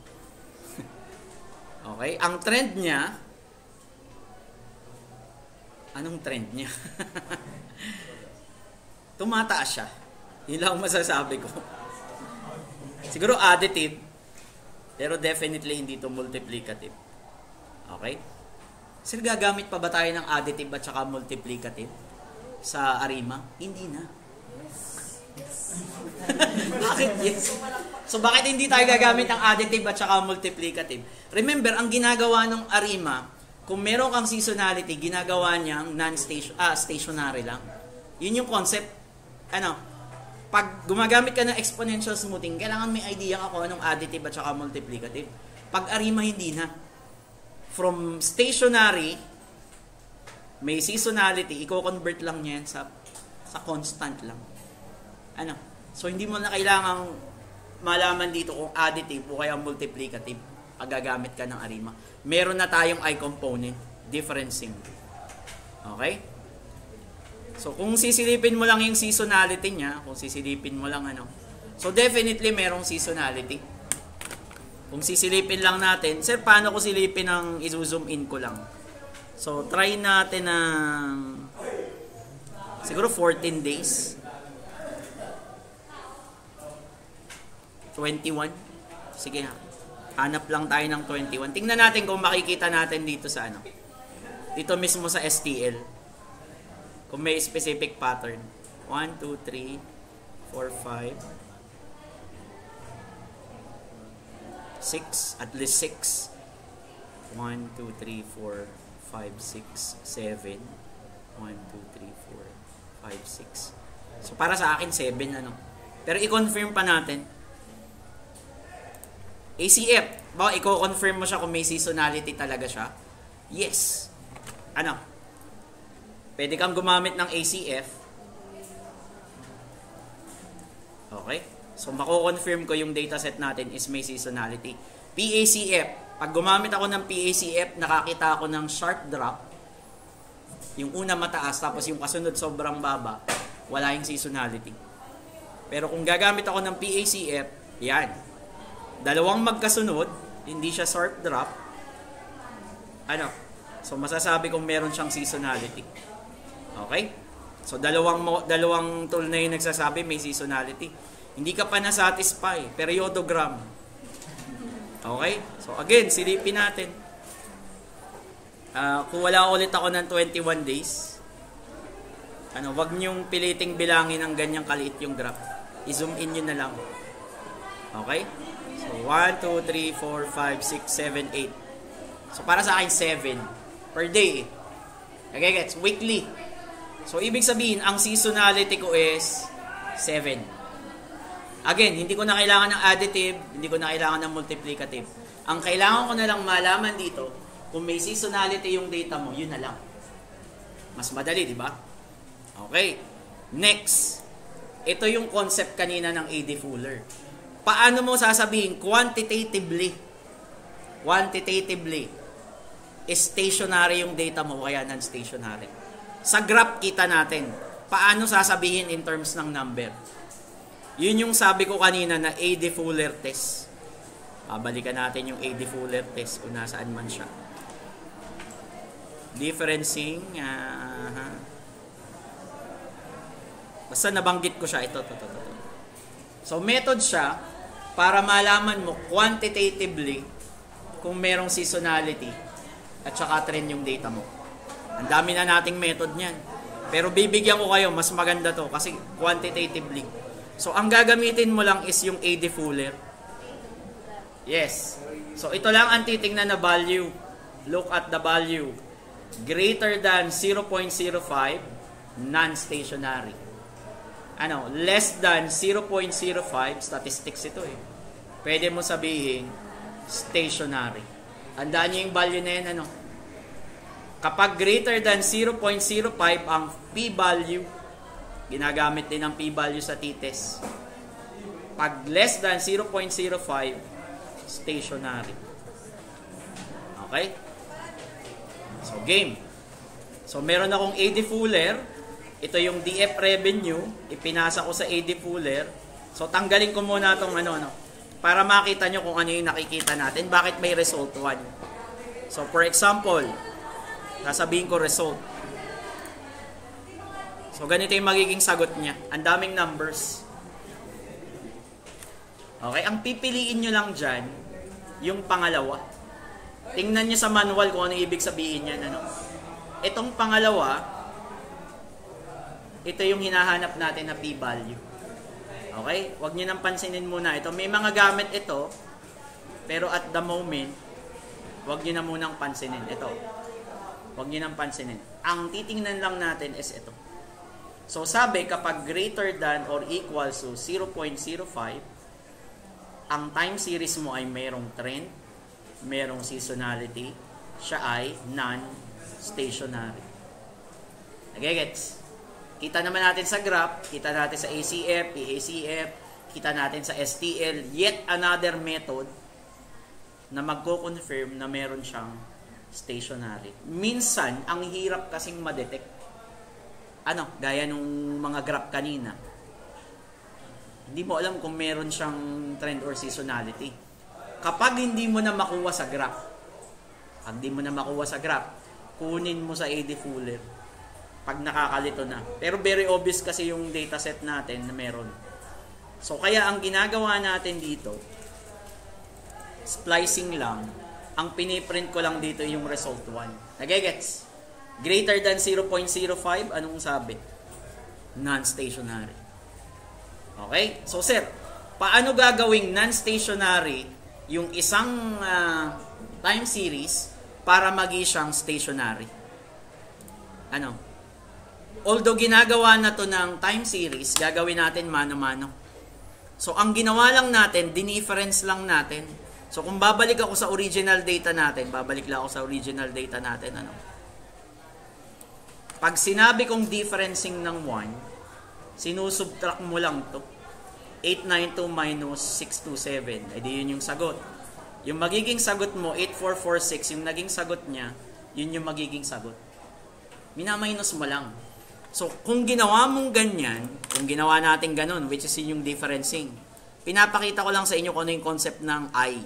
A: Okay? Ang trend niya, anong trend niya? Tumataas siya. Yun lang masasabi ko. Siguro additive, pero definitely hindi to multiplicative. Okay? Sir, gagamit pa ba tayo ng additive at saka multiplicative sa ARIMA? Hindi na. Bakit yes? So bakit hindi tayo gagamit ng additive at saka multiplicative? Remember, ang ginagawa ng ARIMA, kung meron kang seasonality, ginagawa niyang stationary lang. Yun yung concept. Pag gumagamit ka ng exponential smoothing, kailangan may idea ka kung anong additive at saka multiplicative. Pag ARIMA, hindi na. From stationary, may seasonality, i-convert lang niyan sa constant lang. So, hindi mo na kailangang malaman dito kung additive o kaya multiplicative pag gagamit ka ng ARIMA. Meron na tayong I-component, differencing. Okay? So, kung sisilipin mo lang yung seasonality niya, kung sisilipin mo lang so definitely merong seasonality. Kung sisilipin lang natin, sir, paano ko silipin ang i-zoom in ko lang? So, try natin ng siguro 14 days. 21. Sige ha. Hanap lang tayo ng 21. Tingnan natin kung makikita natin dito sa ano. Dito mismo sa STL. Kung may specific pattern. 1, 2, 3, 4, 5. 6, at least 6. 1, 2, 3, 4, 5, 6, 7. 1, 2, 3, 4, 5, 6. So, para sa akin, 7, ano. Pero, i-confirm pa natin. ACF. Baka, i-confirm mo siya kung may seasonality talaga siya. Yes. Ano? Pwede kang gumamit ng ACF. Okay. So, mako-confirm ko yung dataset natin is may seasonality. PACF. Pag gumamit ako ng PACF, nakakita ako ng sharp drop. Yung una mataas, tapos yung kasunod sobrang baba. Wala yung seasonality. Pero kung gagamit ako ng PACF, yan. Dalawang magkasunod, hindi siya sharp drop. Ano? So, masasabi kong meron siyang seasonality. Okay? So, dalawang tool na yung nagsasabi may seasonality. Hindi ka pa na-satisfy. Periodogram. Okay? So, again, silipin natin. Kung wala ulit ako ng 21 days, wag niyong piliting bilangin ng ganyang kaliit yung graph. I-zoom in nyo na lang. Okay? So, 1, 2, 3, 4, 5, 6, 7, 8. So, para sa akin, 7 per day. Okay, gets? Weekly. So, ibig sabihin, ang seasonality ko is 7. Again, hindi ko na kailangan ng additive, hindi ko na kailangan ng multiplicative. Ang kailangan ko na lang malaman dito, kung may seasonality yung data mo, yun na lang. Mas madali, di ba? Okay. Next. Ito yung concept kanina ng A.D. Fuller. Paano mo sasabihin quantitatively? Quantitatively. Stationary yung data mo, kaya non-stationary. Sa graph, kita natin. Paano sasabihin in terms ng number? Yun yung sabi ko kanina na A.D. Fuller test. Balikan natin yung A.D. Fuller test kung nasaan man siya. Differencing. Basta nabanggit ko siya. Ito. So, method siya para malaman mo quantitatively kung merong seasonality at saka trend yung data mo. Ang dami na nating method niyan. Pero bibigyan ko kayo, mas maganda to kasi quantitatively. So, ang gagamitin mo lang is yung A.D. Fuller. Yes. So, ito lang ang titingnan na value. Look at the value. Greater than 0.05, non-stationary. Less than 0.05, statistics ito eh. Pwede mo sabihin, stationary. Andaan niyo yung value na yan, Kapag greater than 0.05 ang p-value, ginagamit din ang p-value sa t-test. Pag less than 0.05, stationary. Okay? So, game. So, meron akong A.D. Fuller. Ito yung DF revenue. Ipinasa ko sa A.D. Fuller. So, tanggalin ko muna itong para makita nyo kung ano yung nakikita natin. Bakit may result 1? So, for example, sasabihin ko result. So, ganito yung magiging sagot niya. Ang daming numbers. Okay? Ang pipiliin nyo lang dyan, yung pangalawa. Tingnan nyo sa manual kung ano ibig sabihin yan. Itong pangalawa, ito yung hinahanap natin na p-value. Okay? Huwag nyo nang pansinin muna ito. May mga gamit ito, pero at the moment, huwag nyo na munang pansinin. Ito. Huwag nyo nang pansinin. Ang titingnan lang natin is ito. So, sabi, kapag greater than or equals to 0.05, ang time series mo ay mayroong trend, mayroong seasonality, siya ay non-stationary. Nagigets? Kita naman natin sa graph, kita natin sa ACF, PACF, kita natin sa STL, yet another method na magko-confirm na meron siyang stationary. Minsan, ang hirap kasing ma-detect. Gaya nung mga graph kanina. Hindi mo alam kung meron siyang trend or seasonality. kapag hindi mo na makuha sa graph, kunin mo sa AD Fuller pag nakakalito na. Pero very obvious kasi yung dataset natin na meron. So, kaya ang ginagawa natin dito, splicing lang, ang piniprint ko lang dito yung result 1. Nagigets? Greater than 0.05, anong sabi? Non-stationary. Okay? So, sir, paano gagawing non-stationary yung isang time series para maging siyang stationary? Ano? Although ginagawa na to ng time series, gagawin natin mano-mano. So, ang ginawa lang natin, dinifference lang natin. So, kung babalik ako sa original data natin, ano? Pag sinabi kong differencing ng 1, sinusubtract mo lang to. 892 minus 627. Edi yun yung sagot. Yung magiging sagot mo, 8446, yung naging sagot niya, yun yung magiging sagot. Minaminus mo lang. So, kung ginawa mong ganyan, kung ginawa natin ganun, which is yung differencing, pinapakita ko lang sa inyo kung ano yung concept ng I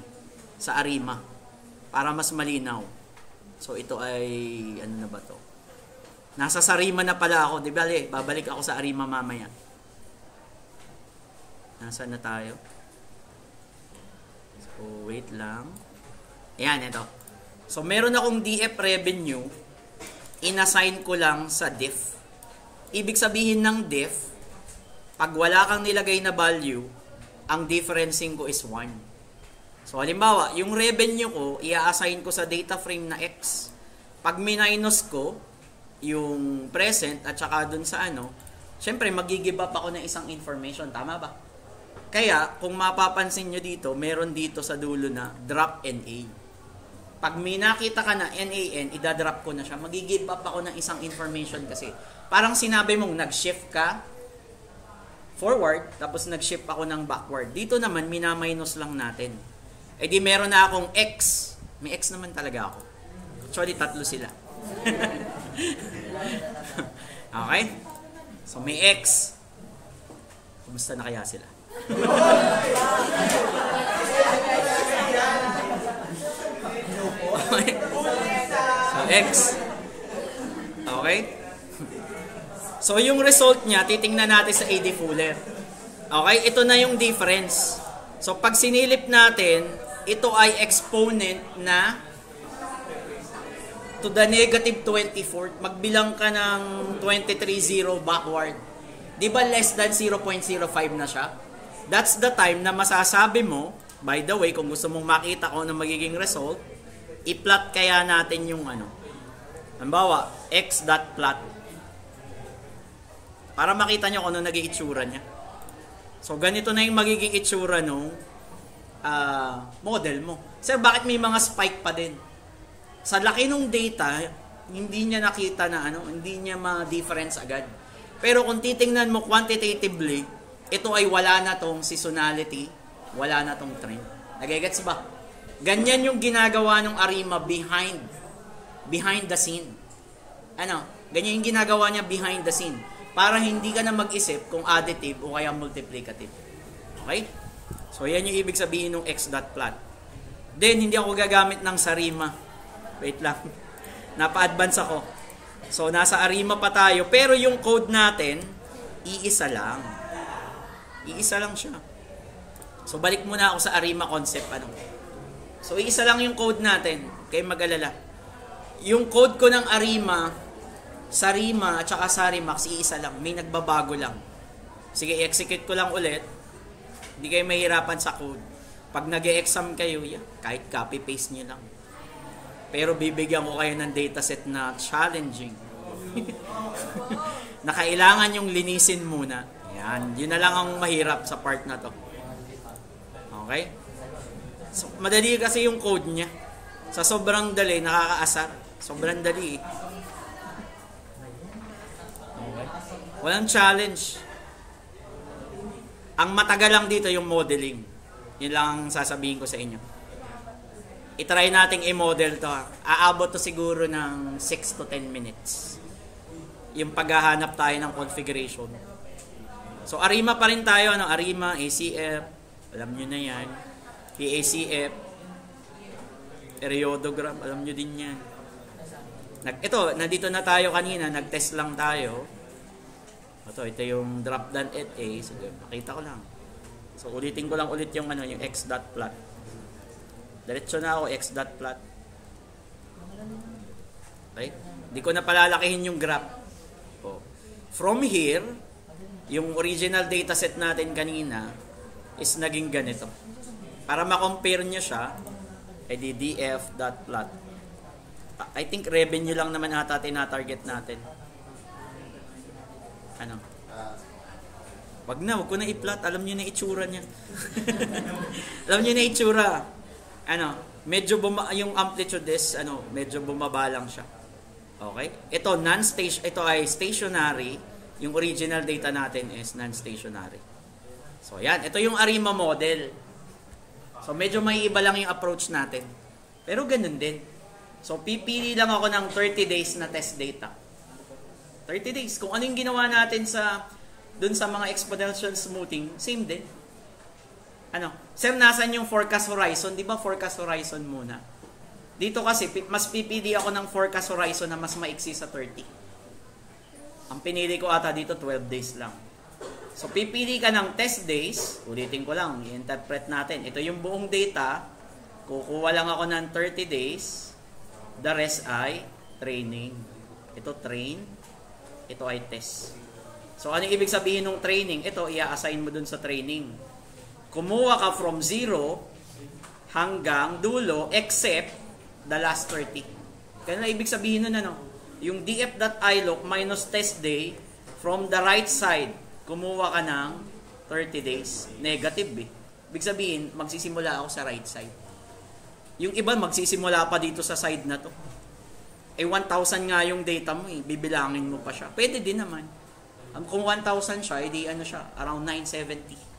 A: sa ARIMA para mas malinaw. So, ito ay, ano na ba to? Nasa SARIMA na pala ako. Di ba, babalik ako sa ARIMA mamaya. Nasaan na tayo? So, wait lang. Ayan, ito. So, meron akong DF revenue. Inassign ko lang sa diff. Ibig sabihin ng diff, pag wala kang nilagay na value, ang differencing ko is 1. So, halimbawa, yung revenue ko, i-assign ko sa data frame na X. Pag minus ko, yung present at saka dun sa ano, syempre, mag-give up ako ng isang information. Tama ba? Kaya, kung mapapansin nyo dito, meron dito sa dulo na drop NA. Pag may nakita ka na NaN, idadrop ko na siya. Mag-give up ako ng isang information kasi. Parang sinabi mong nag-shift ka forward, tapos nag-shift ako ng backward. Dito naman, minaminus lang natin. E di meron na akong X. May X naman talaga ako. Actually, 3 sila. Okay? So, may X. Kumusta na kaya sila? Okay. So, X. Okay? So, yung result niya, titingnan natin sa AD Fuller. Okay? Ito na yung difference. So, pag sinilip natin, ito ay exponent na to the negative 24. Magbilang ka ng 23.0 backward. Di ba less than 0.05 na siya? That's the time na masasabi mo, by the way, kung gusto mong makita ko na magiging result, i-plot kaya natin yung ano. Halimbawa, x.plot. Para makita nyo kung ano naging itsura niya. So, ganito na yung magiging itsura nung model mo. Sir, bakit may mga spike pa din? Sa laki ng data, hindi niya nakita na ano, hindi niya ma-difference agad. Pero kung titingnan mo quantitatively, ito ay wala na tong seasonality, wala na tong trend. Nagigets ba? Ganyan yung ginagawa ng ARIMA behind the scene. Ano? Ganyan yung ginagawa niya behind the scene. Para hindi ka na mag-isip kung additive o kaya multiplicative. Okay? So, yan yung ibig sabihin ng x.plot. Then, hindi ako gagamit ng SARIMA. Wait lang. Napa-advance ako. So, nasa ARIMA pa tayo. Pero yung code natin, iisa lang. Iisa lang siya. So, balik muna ako sa ARIMA concept. Ano? So, iisa lang yung code natin. Kayo mag-alala. Yung code ko ng ARIMA, SARIMA at saka SARIMAX, iisa lang. May nagbabago lang. Sige, i-execute ko lang ulit. Hindi kayo mahirapan sa code. Pag nag-e-exam kayo, kahit copy-paste nyo lang. Pero bibigyan ko kayo ng dataset na challenging. Na kailangan yung linisin muna. Yan. Yun na lang ang mahirap sa part na to. Okay? So, madali kasi yung code niya. Sa sobrang dali, nakakaasar. Sobrang dali eh. Walang challenge. Ang matagal lang dito yung modeling. Yun lang ang sasabihin ko sa inyo. I-try nating i-model to. Aabot to siguro ng 6 to 10 minutes. Yung paghahanap tayo ng configuration. So, ARIMA pa rin tayo. Ano? ARIMA, ACF. Alam nyo na yan. PACF. Periodogram, alam nyo din yan. Nandito na tayo kanina, nag-test lang tayo. Ito yung drop.NA. Sige, makita ko lang. So, ulitin ko lang ulit yung x.plot. Diretso na ako, x.plot. Okay? Hindi ko na palalakihin yung graph. Oh. From here, yung original dataset natin kanina is naging ganito. Para ma-compare nyo siya, edi df.plot. I think revenue lang naman ata tina-target natin. Wag ko na i-plot. Alam nyo na itsura niya. Alam nyo na itsura. Medyo yung amplitude is, medyo bumaba lang siya. Okay? Ito ay stationary. Yung original data natin is non-stationary. So, yan. Ito yung ARIMA model. So, medyo may iba lang yung approach natin. Pero ganun din. So, pipili lang ako ng 30 days na test data. 30 days. Kung ano yung ginawa natin dun sa mga exponential smoothing, same din. Sir, nasan yung forecast horizon? Di ba forecast horizon muna? Dito kasi, mas pipili ako ng forecast horizon na mas maiksi sa 30. Ang pinili ko ata dito, 12 days lang. So, pipili ka ng test days. Ulitin ko lang, i-interpret natin. Ito yung buong data. Kukuha lang ako ng 30 days. The rest ay training. Ito train. Ito ay test. So, ano ibig sabihin ng training? Ito, i-assign mo dun sa training. Kumuha ka from 0 hanggang dulo except the last 30. Kaya na ibig sabihin nun yung df.iloc minus test day from the right side, kumuha ka ng 30 days. Negative Ibig sabihin, magsisimula ako sa right side. Yung iba magsisimula pa dito sa side na to. 1,000 nga yung data mo bibilangin mo pa siya. Pwede din naman. Kung 1,000 siya, edi siya, around 970.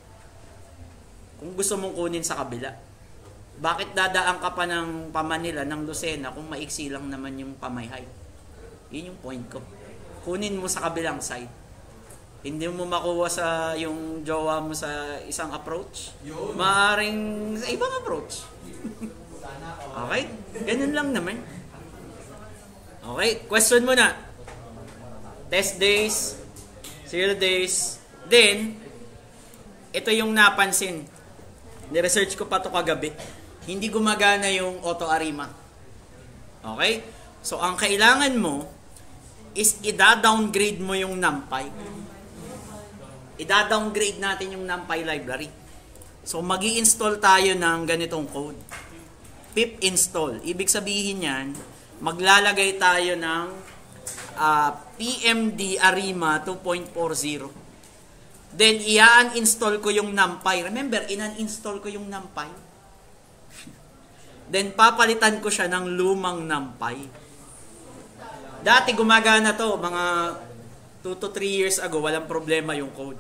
A: Kung gusto mong kunin sa kabila. Bakit dadaan ka pa ng Pamanila, ng Lucena, kung maiksi lang naman yung pamayhay? Yun yung point ko. Kunin mo sa kabilang side. Hindi mo makuha sa yung jowa mo sa isang approach. Maaring sa ibang approach. Okay? Ganun lang naman. Okay? Question mo na. Test days, 0 days. Then, ito yung napansin. Ni-research ko pa to kagabi. Hindi gumagana yung auto-ARIMA. Okay? So, ang kailangan mo is ida-downgrade mo yung NumPy. Ida-downgrade natin yung NumPy library. So, mag-i-install tayo ng ganitong code. Pip install. Ibig sabihin yan, maglalagay tayo ng PMD ARIMA 2.40. Then, i-uninstall ko yung NumPy. Remember, in-uninstall ko yung NumPy. Then, papalitan ko siya ng lumang NumPy. Dati, gumagana to. Mga 2 to 3 years ago, walang problema yung code.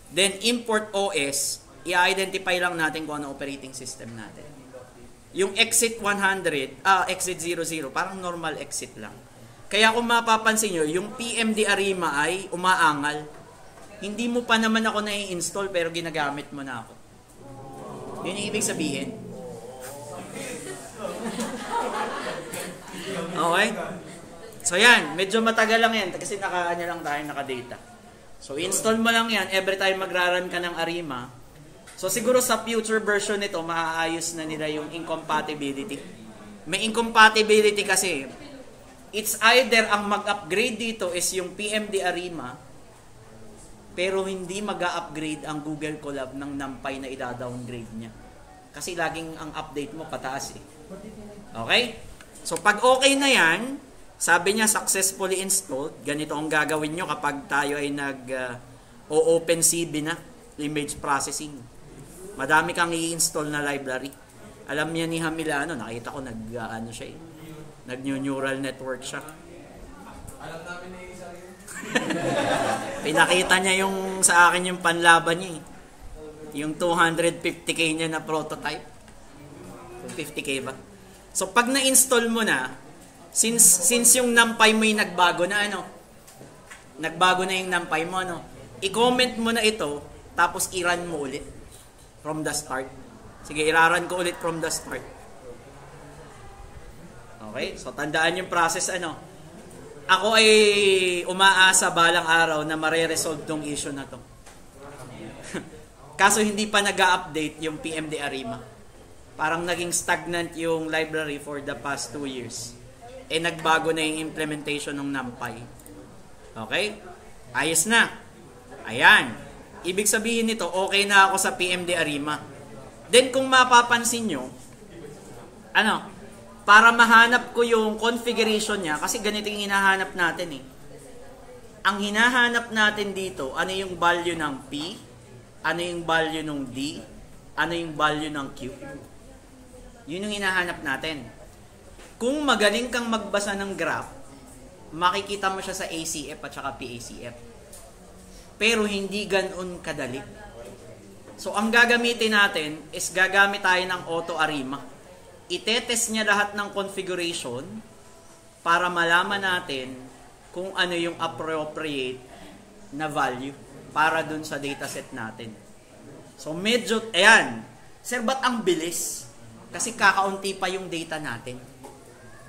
A: Then, import OS. I-identify lang natin kung ano operating system natin. Yung exit 100, exit 00, parang normal exit lang. Kaya kung mapapansin nyo, yung PMD ARIMA ay umaangal. Hindi mo pa naman ako na-install pero ginagamit mo na ako. Yun yung ibig sabihin. Okay? So yan, medyo matagal lang yan kasi lang tayo naka-data. So install mo lang yan every time magra-run ka ng ARIMA. So siguro sa future version nito, maaayos na nila yung incompatibility. May incompatibility kasi. It's either ang mag-upgrade dito is yung PMD ARIMA, pero hindi mag-upgrade ang Google Colab ng NumPy na ida-downgrade niya. Kasi laging ang update mo pataas Okay? So pag okay na yan, sabi niya successfully installed, ganito ang gagawin nyo kapag tayo ay nag-OpenCV na, image processing. Madami kang i-install na library. Alam niya ni Hamilano, nakita ko nag-neural network siya.
B: Alam namin na isa rin.
A: Pinakita niya sa akin yung panlaban niya Yung 250k niya na prototype. 50k ba? So pag na-install mo na, since yung NumPy mo yung nagbago na nagbago na yung NumPy mo i-comment mo na ito, tapos i-run mo ulit from the start. Sige, i-run ko ulit from the start. Okay? So, tandaan yung process, ano. Ako ay umaasa balang araw na mare-resolve tong issue na to. Kaso hindi pa nag-update yung PMD Arima. Parang naging stagnant yung library for the past 2 years. Nagbago na yung implementation ng NumPy. Okay? Ayos na. Ayan. Ibig sabihin nito, okay na ako sa PMD Arima. Then kung mapapansin nyo, para mahanap ko yung configuration niya, kasi ganito yung hinahanap natin eh. Ang hinahanap natin dito, ano yung value ng P, ano yung value ng D, ano yung value ng Q. Yun yung hinahanap natin. Kung magaling kang magbasa ng graph, makikita mo siya sa ACF at saka PACF. Pero hindi ganoon kadali. So, ang gagamitin natin is gagamit tayo ng Auto Arima. Itetest niya lahat ng configuration para malaman natin kung ano yung appropriate na value para dun sa dataset natin. So, medyo, ayan. Sir, ba't ang bilis? Kasi kakaunti pa yung data natin.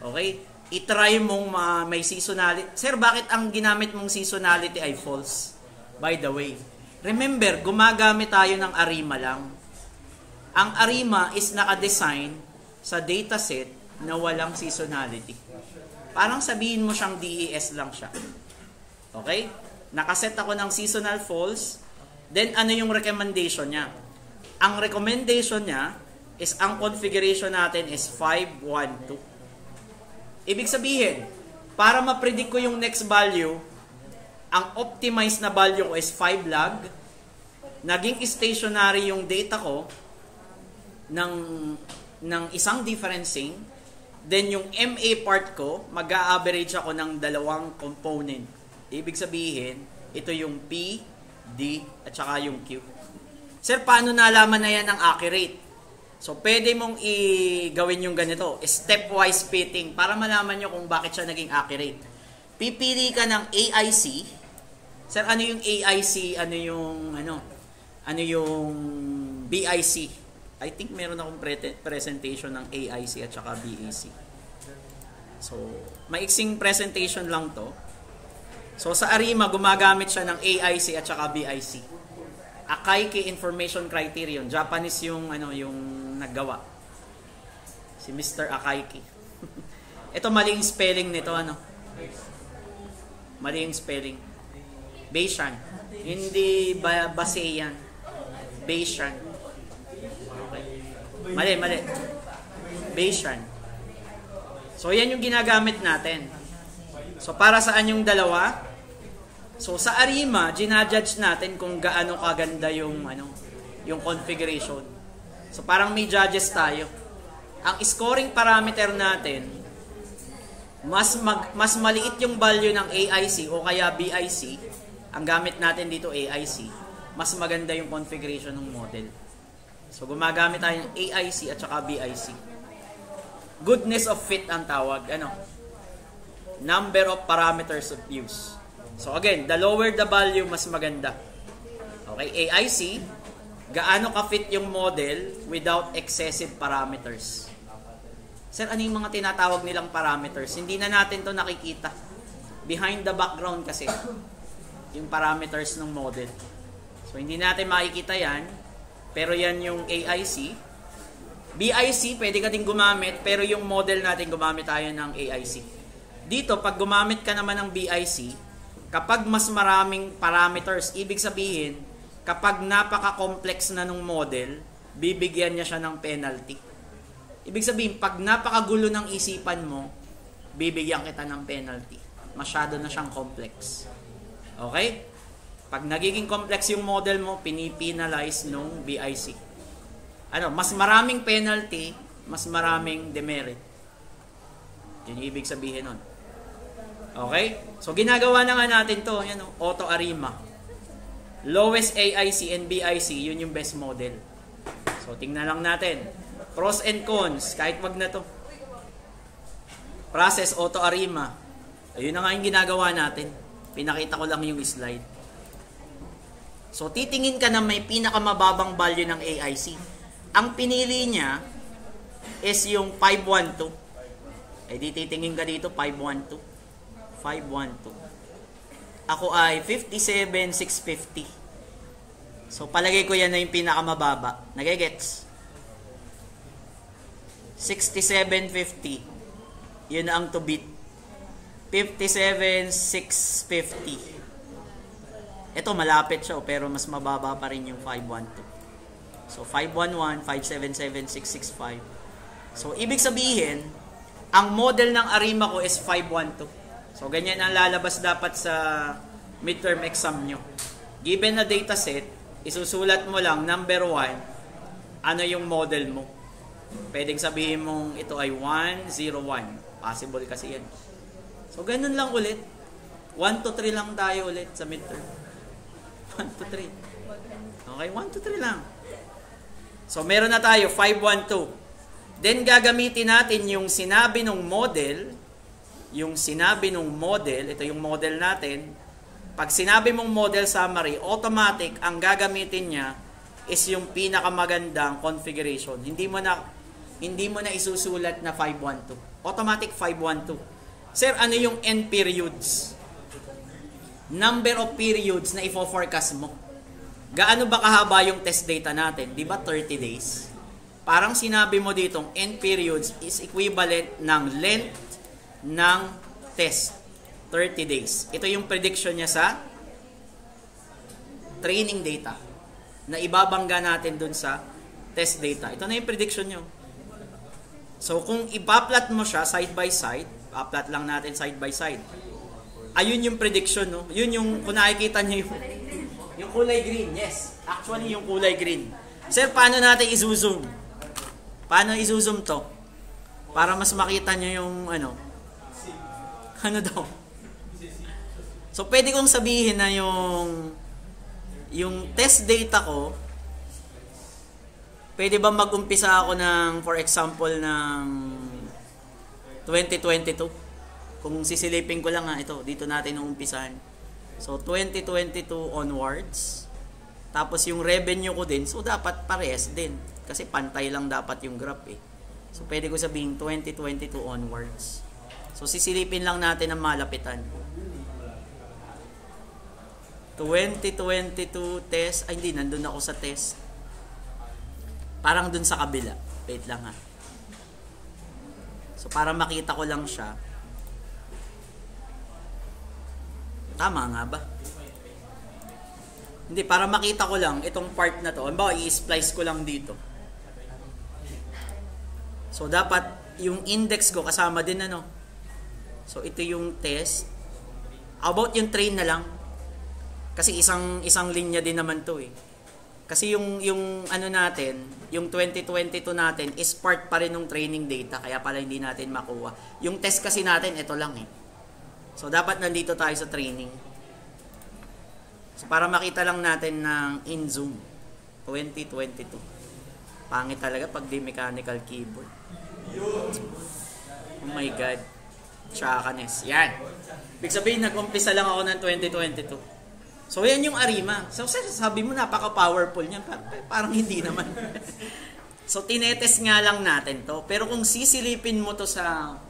A: Okay? I-try mong may seasonality. Sir, bakit ang ginamit mong seasonality ay false? By the way, remember, gumagamit tayo ng Arima lang. Ang Arima is naka-design sa dataset na walang seasonality. Parang sabihin mo siyang DES lang siya. Okay? Nakaset ako ng seasonal false. Then, ano yung recommendation niya? Ang recommendation niya is ang configuration natin is 512. Ibig sabihin, para ma-predict ko yung next value, ang optimized na value ko is 5 log. Naging stationary yung data ko ng isang differencing. Then yung MA part ko, mag-a-average ako ng 2 component. Ibig sabihin, ito yung P, D, at saka yung Q. Sir, paano nalaman na yan ang accurate? So, pwede mong gawin yung ganito, stepwise fitting, para malaman nyo kung bakit siya naging accurate. Pipili ka ng AIC. Sir, ano yung AIC? Ano yung BIC? I think meron akong presentation ng AIC at saka BAC. So, maiksing presentation lang to. So, sa Arima, gumagamit siya ng AIC at saka BIC. Akaike Information Criterion. Japanese yung naggawa. Si Mr. Akaike. Ito, maling spelling nito, Maling spelling. Bayesian. Hindi Baseyan. Bayesian. Mali. Bayesian. So, yan yung ginagamit natin. So, para saan yung dalawa? So, sa Arima, ginajudge natin kung gaano kaganda yung configuration. So, parang may judges tayo. Ang scoring parameter natin, mas maliit yung value ng AIC o kaya BIC, ang gamit natin dito AIC, mas maganda yung configuration ng model. So, gumagamit tayo ng AIC at saka BIC. Goodness of fit ang tawag. Number of parameters of use. So, again, the lower the value, mas maganda. Okay, AIC, gaano ka-fit yung model without excessive parameters. Sir, ano yung mga tinatawag nilang parameters? Hindi na natin to nakikita. Behind the background kasi, yung parameters ng model. So, hindi natin makikita yan. Pero yan yung AIC. BIC, pwede ka din gumamit, pero yung model natin gumamit tayo ng AIC. Dito, pag gumamit ka naman ng BIC, kapag mas maraming parameters, ibig sabihin, kapag napaka-complex na ng model, bibigyan niya siya ng penalty. Ibig sabihin, pag napakagulo ng isipan mo, bibigyan kita ng penalty. Masyado na siyang complex. Okay? Pag nagiging complex yung model mo, pinipenalize nung BIC. Mas maraming penalty, mas maraming demerit. Yun yung ibig sabihin nun. Okay? So, ginagawa na nga natin to, Auto Arima. Lowest AIC and BIC, yun yung best model. So, tingnan lang natin. Pros and cons, kahit wag na to. Process, Auto Arima. Ayun na nga yung ginagawa natin. Pinakita ko lang yung slide. So, titingin ka na may pinakamababang value ng AIC. Ang pinili niya is yung 512. Eh di titingin ka dito, 512. 512. Ako ay 57,650. So palagay ko yan na yung pinakamababa. Nagigets? 6750. Yun na ang to beat. 57,650. Ito malapit siya pero mas mababa pa rin yung 512. So 511, 577, 665. So ibig sabihin, ang model ng Arima ko is 512. So ganyan ang lalabas dapat sa midterm exam nyo. Given na dataset, isusulat mo lang number 1, ano yung model mo. Pwedeng sabihin mong ito ay 101. Possible kasi yan. So, ganun lang ulit. 1 to 3 lang tayo ulit sa midterm. 1 to 3. Okay, 1 to 3 lang. So, meron na tayo, 512. Then, gagamitin natin yung sinabi nung model. Yung sinabi nung model, ito yung model natin. Pag sinabi mong model summary, automatic, ang gagamitin niya is yung pinakamagandang configuration. Hindi mo na isusulat na 512. Automatic 512. Sir, ano yung end periods? Number of periods na ifo-forecast mo. Gaano ba kahaba yung test data natin? Di ba 30 days? Parang sinabi mo ditong end periods is equivalent ng length ng test. 30 days. Ito yung prediction niya sa training data na ibabangga natin dun sa test data. Ito na yung prediction nyo. So, kung ipa-plot mo siya side by side, pa-plot lang natin side by side. Ayun yung prediction, no? Yun yung, kung nakikita nyo yung kulay green. Yes, actually yung kulay green. Sir, paano natin i-zoom? Paano i-zoom to? Para mas makita nyo yung, ano daw? So, pwede kong sabihin na yung test data ko, pwede ba mag-umpisa ako ng, for example, ng 2022? Kung sisilipin ko lang ito, dito natin uumpisahan. So, 2022 onwards. Tapos yung revenue ko din, so dapat parehas din. Kasi pantay lang dapat yung graph eh. So, pwede ko sabihin 2022 onwards. So, sisilipin lang natin ang malapitan. 2022 test. Ay, hindi. Nandun ako sa test. Parang dun sa kabila. Wait lang ha. So, para makita ko lang siya. Tama nga ba? Hindi, para makita ko lang itong part na to. Halimbawa, i-splice ko lang dito. So, dapat yung index ko kasama din ano. So, ito yung test. About yung train na lang. Kasi isang linya din naman to eh. Kasi yung ano natin, yung 2022 natin is part pa rin ng training data, kaya pala hindi natin makuha. Yung test kasi natin, ito lang eh. So, dapat nandito tayo sa training. So, para makita lang natin ng in-zoom, 2022. Pangit talaga pag di mechanical keyboard. Oh my God. Tsakanes. Yan. Ibig sabihin, nag-umpisa lang ako ng 2022. So, yan yung Arima. So, sabi mo, napaka-powerful niyan. Parang hindi naman. So, tinetest nga lang natin to. Pero kung sisilipin mo to sa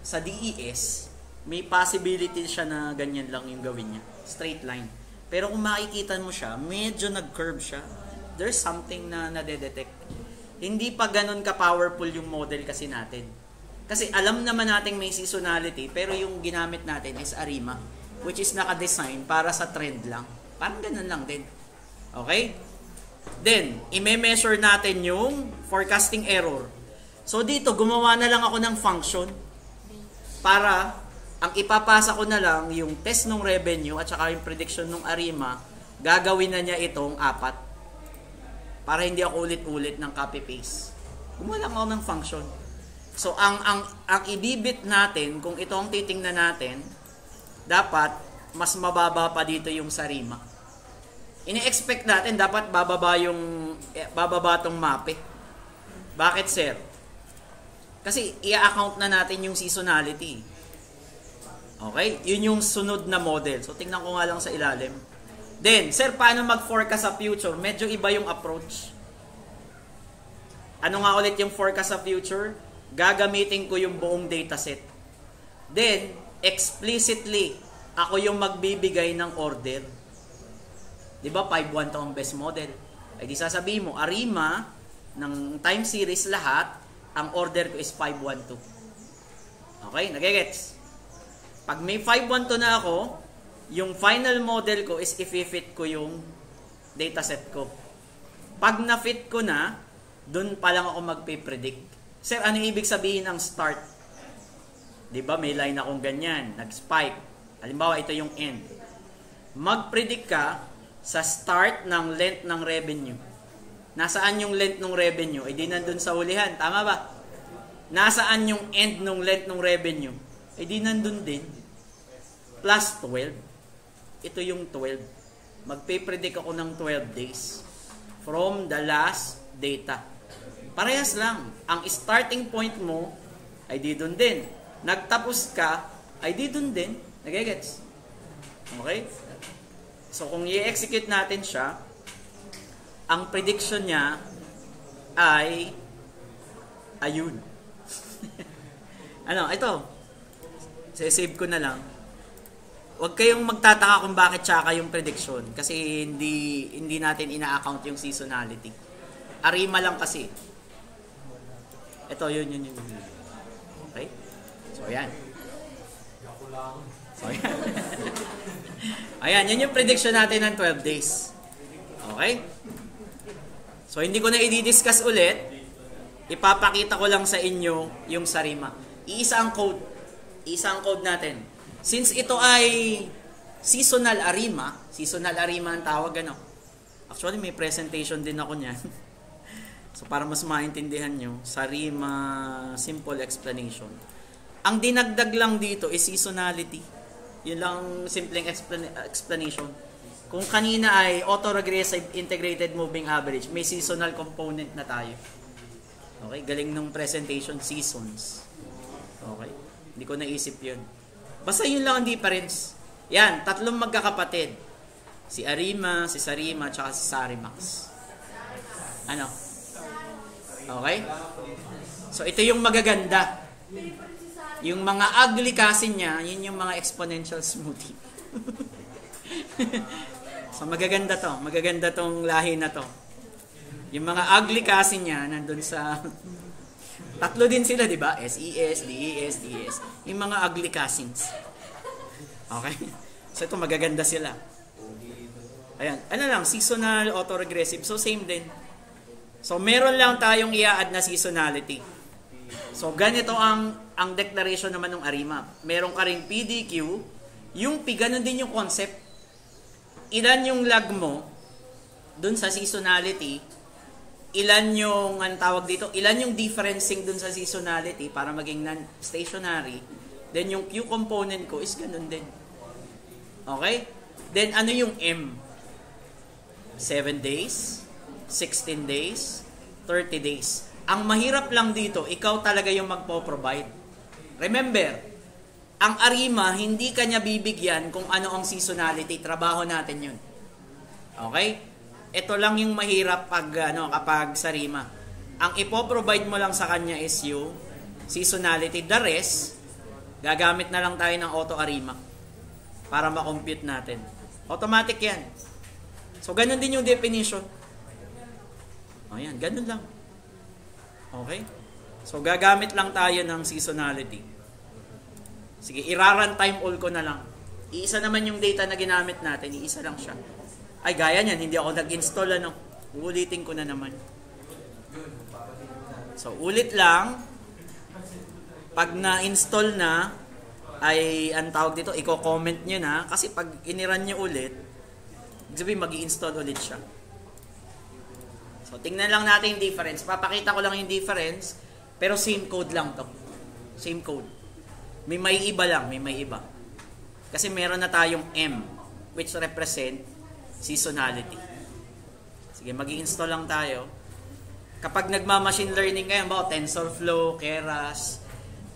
A: DES, may possibility siya na ganyan lang yung gawin niya. Straight line. Pero kung makikita mo siya, medyo nag-curve siya. There's something na nade-detect. Hindi pa ganun ka-powerful yung model kasi natin. Kasi alam naman natin may seasonality, pero yung ginamit natin is Arima, which is naka-design para sa trend lang. Parang ganun lang din. Okay? Then, i-measure natin yung forecasting error. So, dito, gumawa na lang ako ng function para ang ipapasa ko na lang yung test ng revenue at saka yung prediction ng Arima, gagawin na niya itong 4. Para hindi ako ulit-ulit ng copy-paste. Gumawa lang ako ng function. So, ang ibibit natin, kung ito ang titingnan natin, dapat mas mababa pa dito yung sa Arima. Ini-expect natin dapat bababa tong mape. Bakit, sir? Kasi i-account na natin yung seasonality. Okay? Yun yung sunod na model. So, tingnan ko nga lang sa ilalim. Then, sir, paano mag-forecast sa future? Medyo iba yung approach. Ano nga ulit yung forecast sa future? gagamitin ko yung buong dataset. Then, explicitly, ako yung magbibigay ng order. Di ba, 5-1 to ang best model. Ay di sasabihin mo, ARIMA ng time series lahat, ang order ko is 5-1-2. Okay, nagigets? Pag may 5-1-2 na ako, yung final model ko is i-fit ko yung dataset ko. Pag na-fit ko na, dun pa lang ako magpipredict. Sir, ano ibig sabihin ng start? Di ba, may line akong ganyan, nag-spike. Halimbawa, ito yung end. Mag-predict ka sa start ng length ng revenue. Nasaan yung length ng revenue? Eh di nandun sa hulihan. Tama ba? Nasaan yung end ng length ng revenue? Eh di nandun din. Plus 12. Ito yung 12. Magpe-predict ako ng 12 days. From the last data. Parehas lang. Ang starting point mo ay di dun din. Nagtapos ka ay di dun din. Nagigets? Okay? So kung i-execute natin siya, ang prediction niya ay ayun. Ano, ito. Save ko na lang. Huwag kayong magtataka kung bakit tsaka yung prediction kasi hindi natin ina-account yung seasonality. ARIMA lang kasi. Ito, yun. Okay? So, ayan. So, ayan. Ayan, yun yung prediction natin ng 12 days. Okay? So, hindi ko na i-discuss ulit. Ipapakita ko lang sa inyo yung SARIMA. Iisa ang code. Iisa ang code natin. Since ito ay seasonal ARIMA ang tawag, ano? Actually, may presentation din ako niyan. So, para mas maintindihan nyo, SARIMA simple explanation. Ang dinagdag lang dito is seasonality. Yun lang simpleng explanation. Kung kanina ay autoregressive integrated moving average, may seasonal component na tayo. Okay, galing ng presentation, seasons. Okay, hindi ko naisip yun. Basta yun lang ang difference. Yan, tatlong magkakapatid. Si ARIMA, si SARIMA, tsaka si SARIMAX. Ano? Okay? So, ito yung magaganda. Yung mga ugly kasi niya, yun yung mga exponential smoothie. So, magaganda to. Magaganda tong lahi na to. Yung mga ugly kasi niya, nandun sa... Tatlo din sila, di ba? SES, DES, DES. Yung mga ugly cousins. Okay? So, ito magaganda sila. Ayan. Ano lang, seasonal, autoregressive. So, same din. So, meron lang tayong i-add na seasonality. So, ganito ang declaration naman ng ARIMA. Meron ka ring PDQ. Yung P, ganun din yung concept. Ilan yung lag mo dun sa seasonality, ilan yung, ang tawag dito, ilan yung differencing dun sa seasonality para maging non-stationary, then yung Q component ko is ganun din. Okay? Then ano yung M? 7 days, 16 days, 30 days. Ang mahirap lang dito, ikaw talaga yung magpo-provide. Remember, ang ARIMA, hindi kanya bibigyan kung ano ang seasonality. Trabaho natin yun. Okay? Ito lang yung mahirap kapag sa ARIMA. Ang ipoprovide mo lang sa kanya is yung seasonality. The rest, gagamit na lang tayo ng auto ARIMA para makompute natin. Automatic yan. So, ganun din yung definition. O yan, ganun lang. Okay? So, gagamit lang tayo ng seasonality. Sige, i-runtime all ko na lang. Iisa naman yung data na ginamit natin. Iisa lang siya. Ay, gaya niyan. Hindi ako nag-install, Uulitin ko na naman. So, ulit lang. Pag na-install na, ay, ang tawag dito, i-comment nyo na. Kasi pag iniran nyo ulit, sabihin, mag-i-install ulit siya. So, tingnan lang natin yung difference. Papakita ko lang yung difference. Pero same code lang to. Same code. May iba lang, may iba. Kasi meron na tayong M, which represent seasonality. Sige, mag-i-install lang tayo. Kapag nagma-machine learning kayo, TensorFlow, Keras,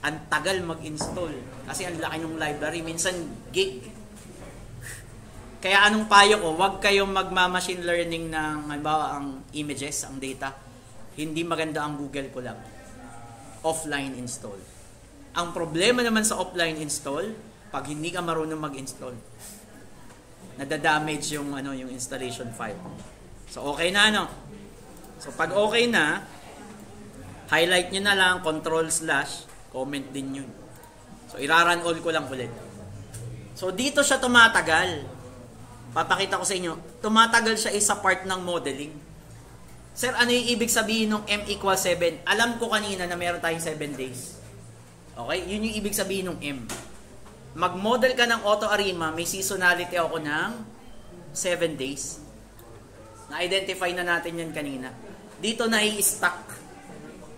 A: ang tagal mag-install. Kasi ang laki ng library, minsan gig. Kaya anong payo ko, huwag kayong magma-machine learning ng, halimbawa, ang images, ang data. Hindi maganda ang Google ko lang. offline install. Ang problema naman sa offline install, pag hindi ka marunong mag-install, nadadamage yung yung installation file. So okay na So pag okay na, highlight nyo na lang, control/, comment din yun. So ira-run all ko lang ulit. So dito siya tumatagal. Papakita ko sa inyo, tumatagal siya sa part ng modeling. Sir, ano yung ibig sabihin ng M equals 7? Alam ko kanina na meron tayong 7 days. Okay? Yun yung ibig sabihin ng M. Mag-model ka ng AutoArima, may seasonality ako ng 7 days. Na-identify na natin yan kanina. Dito na-i-stack.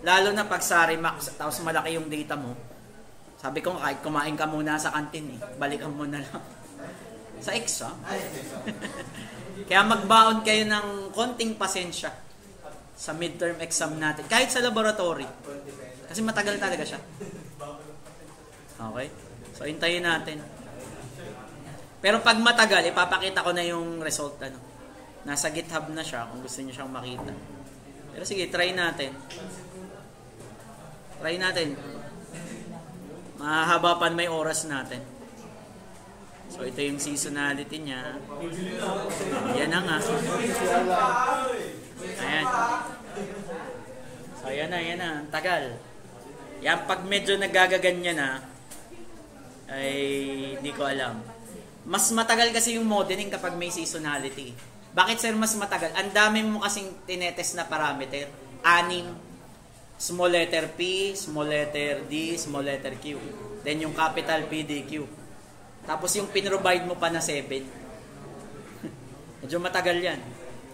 A: Lalo na pag sa Remax, tapos malaki yung data mo. Sabi ko, kahit kumain ka muna sa kantin, balikan mo na lang. Sa X, ha? Kaya magbaon kayo ng konting pasensya sa midterm exam natin. Kahit sa laboratory. Kasi matagal talaga siya. Okay? So, hintayin natin. Pero pag matagal, ipapakita ko na yung result. Nasa GitHub na siya kung gusto niyo siyang makita. Pero sige, try natin. Try natin. Mahaba pa may oras natin. So, ito yung seasonality niya. Yan na nga. Ayan. So, yan na. Tagal. Yan, pag medyo nagagaganyan na, ay hindi ko alam. Mas matagal kasi yung modeling kapag may seasonality. Bakit sir mas matagal? Ang dami mo kasing tinetest na parameter. 6. Small letter P, small letter D, small letter Q. Then yung capital P, D, Q. Tapos yung pinrovide mo pa na 7. Medyo matagal yan.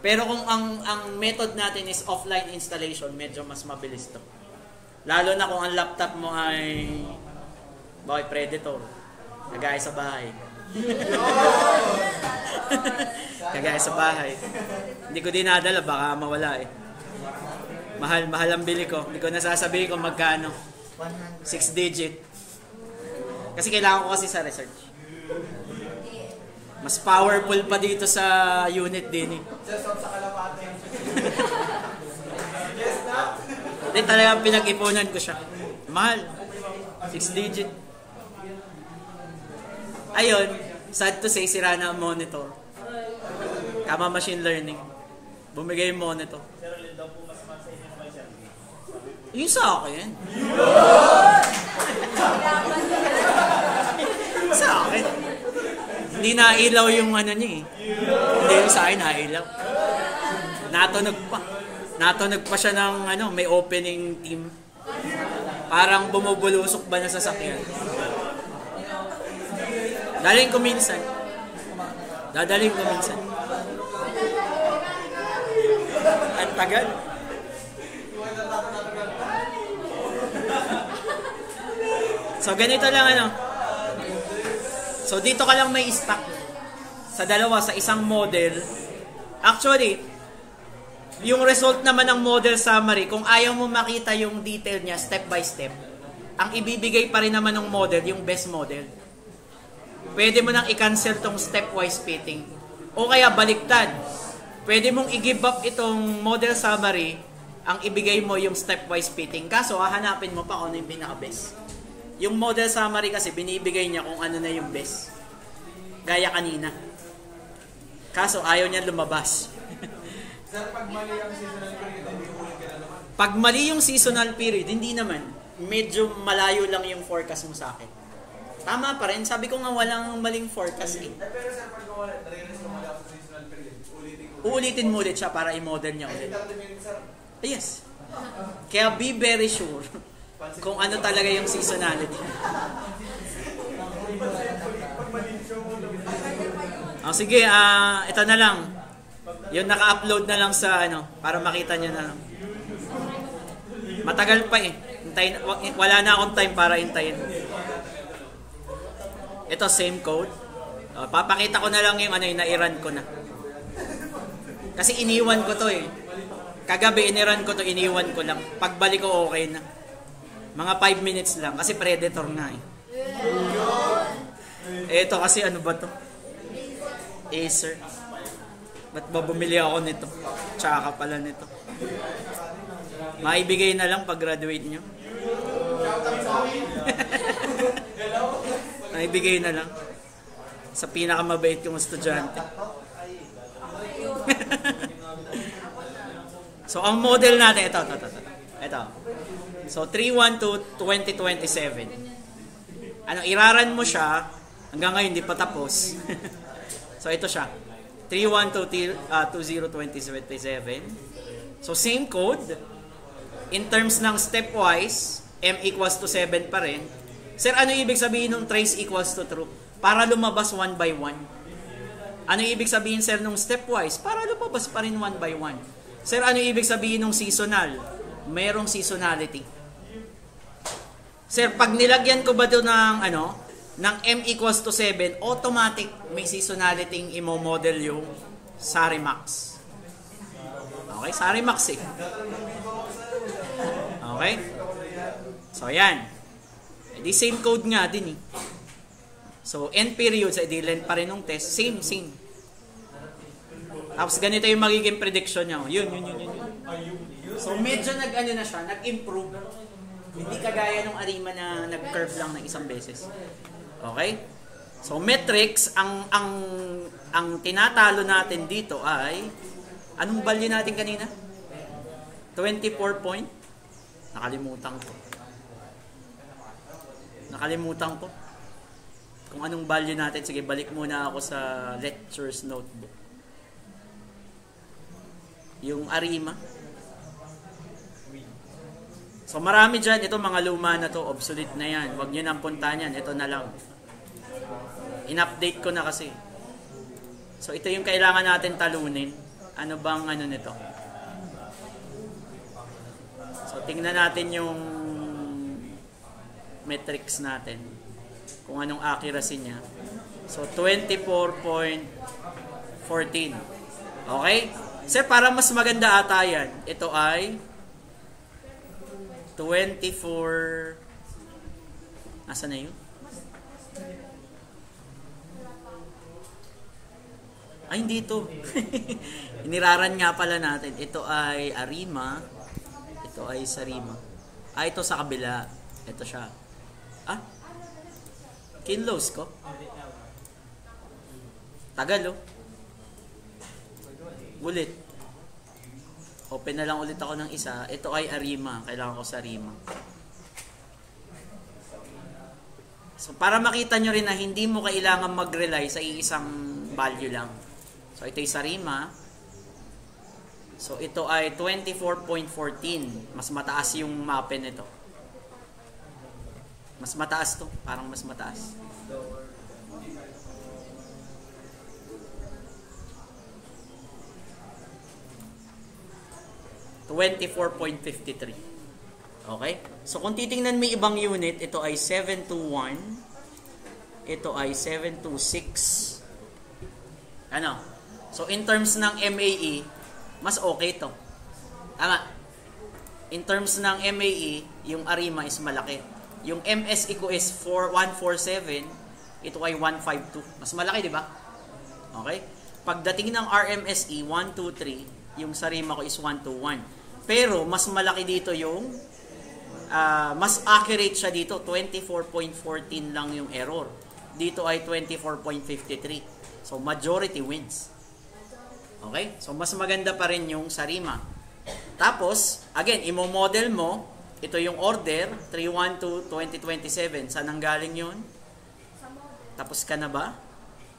A: Pero kung ang method natin is offline installation, medyo mas mabilis to. Lalo na kung ang laptop mo ay Predator. Kagaya sa bahay. Kagaya sa bahay. Hindi ko dinadala, baka mawala eh. Mahal ang bili ko. Hindi ko nasasabihin kung magkano. 6 digit. Kasi kailangan ko kasi sa research. Mas powerful pa dito sa unit din eh.
B: Sa kalapate.
A: Hindi talagang pinag-ipunan ko siya. Mahal. 6 digit. Ayun, sad to say, sira na ang monitor. Kama machine learning. Bumigay yung monitor. Yung sa akin. Sa akin. Hindi nailaw yung niya eh. Hindi yung sa akin nailaw. Natunog pa siya ng may opening team. Parang bumubulusok ba na sasakyan. Dadaling ko minsan. Ang tagal. So, ganito lang So, dito ka lang may stack. Sa dalawa, sa isang model. Actually, yung result naman ng model summary, kung ayaw mo makita yung detail niya step by step, ang ibibigay pa rin naman ng model, yung best model. Pwede mo nang i-cancel tong stepwise fitting. O kaya baliktad. Pwede mong i-give up itong model summary, ang ibigay mo yung stepwise fitting. Kaso, hahanapin mo pa kung ano yung pinaka-best. Yung model summary kasi, binibigay niya kung ano na yung best. Gaya kanina. Kaso, ayaw niya lumabas.
B: Sir, pag mali ang seasonal period, hindi ulit ka na naman.
A: Pag mali yung seasonal period, hindi naman. Medyo malayo lang yung forecast mo sa akin. Tama pa rin. Sabi ko nga walang maling forecast eh.
B: Pero sir, pag na-realize ko mali ako sa seasonal period,
A: uulitin mo ulit siya para i-model niya ulit.
B: 30 minutes, sir.
A: Yes. Kaya be very sure kung ano talaga yung seasonality. Sige, ito na lang. Yung naka-upload na lang sa para makita niyo na lang. Matagal pa eh. Hintayin, wala na akong time para hintayin. Ito same code. Papakita ko na lang yung na-run ko na. Kasi iniwan ko to eh. Kagabi iniran ko to, iniwan ko lang. Pagbalik ko okay na. Mga 5 minutes lang kasi Predator nga eh. Ito kasi ano ba to? Acer. Ba't ba bumili ako nito? Tsaka pala nito. Maibigay na lang pag graduate nyo. Naibigay na lang. Sa pinakamabait kong estudyante. So, ang model natin, ito. So, 312-2027. Iraran mo siya, hanggang ngayon, hindi pa tapos. So, ito siya. 312-2027. So, same code. In terms ng stepwise, m equals to 7 pa rin. Sir, ano ibig sabihin ng trace equals to true? Para lumabas 1 by 1. Ano ibig sabihin, sir, nung stepwise? Para lumabas pa rin 1 by 1. Sir, ano ibig sabihin ng seasonal? Merong seasonality. Sir, pag nilagyan ko ba doon ng m equals to 7, automatic may seasonality imo-model yung Sarimax. Okay, Sarimax eh. Okay? So, yan. Di same code nga din eh. So, end periods, di length pa rin ng test. Same. Tapos, ganito yung magiging prediction niya. Yun. So, medyo nag-improve. Hindi kagaya nung Arima na nag-curve lang ng isang beses. Okay? So, metrics, ang tinatalo natin dito ay, anong value natin kanina? 24 point? Nakalimutan ko. Kung anong value natin. Sige, balik muna ako sa lectures notebook. Yung Arima. So, marami dyan. Ito, mga luma na to. Obsolete na yan. Huwag nyo nang puntahan yan. Ito na lang. In-update ko na kasi. So, ito yung kailangan natin talunin. Ano bang nito? So, tingnan natin yung metrics natin. Kung anong accuracy niya. So, 24.14. Okay? Sir, para mas maganda ata yan, ito ay 24... Nasaan na yun? Ay, hindi ito. Iniraran nga pala natin. Ito ay Arima. Ito ay Sarima. Ito sa kabila. Ito siya. Kinlows ko. Tagal, Ulit. Open na lang ulit ako ng isa. Ito ay Arima. Kailangan ko sa Arima. So, para makita nyo rin na hindi mo kailangan mag-rely sa iisang value lang. So, ito ay Sarima. So, ito ay 24.14. Mas mataas yung mapping nito. Mas mataas to. Parang mas mataas. $24.53. Okay? So, kung titingnan mo ibang unit, ito ay 721. Ito ay 726. So, in terms ng MAE, mas okay to. Tama. In terms ng MAE, yung Arima is malaki. Yung MSE ko is 147. Ito ay 152. Mas malaki, di ba? Okay? Pagdating ng RMSE, 123. Yung Sarima ko is 121. Pero, mas malaki dito yung mas accurate siya dito. 24.14 lang yung error. Dito ay 24.53. So, majority wins. Okay? So, mas maganda pa rin yung Sarima. Tapos, again, imo-model mo, ito yung order, 312-2027. Saan ang galing yun? Tapos ka na ba?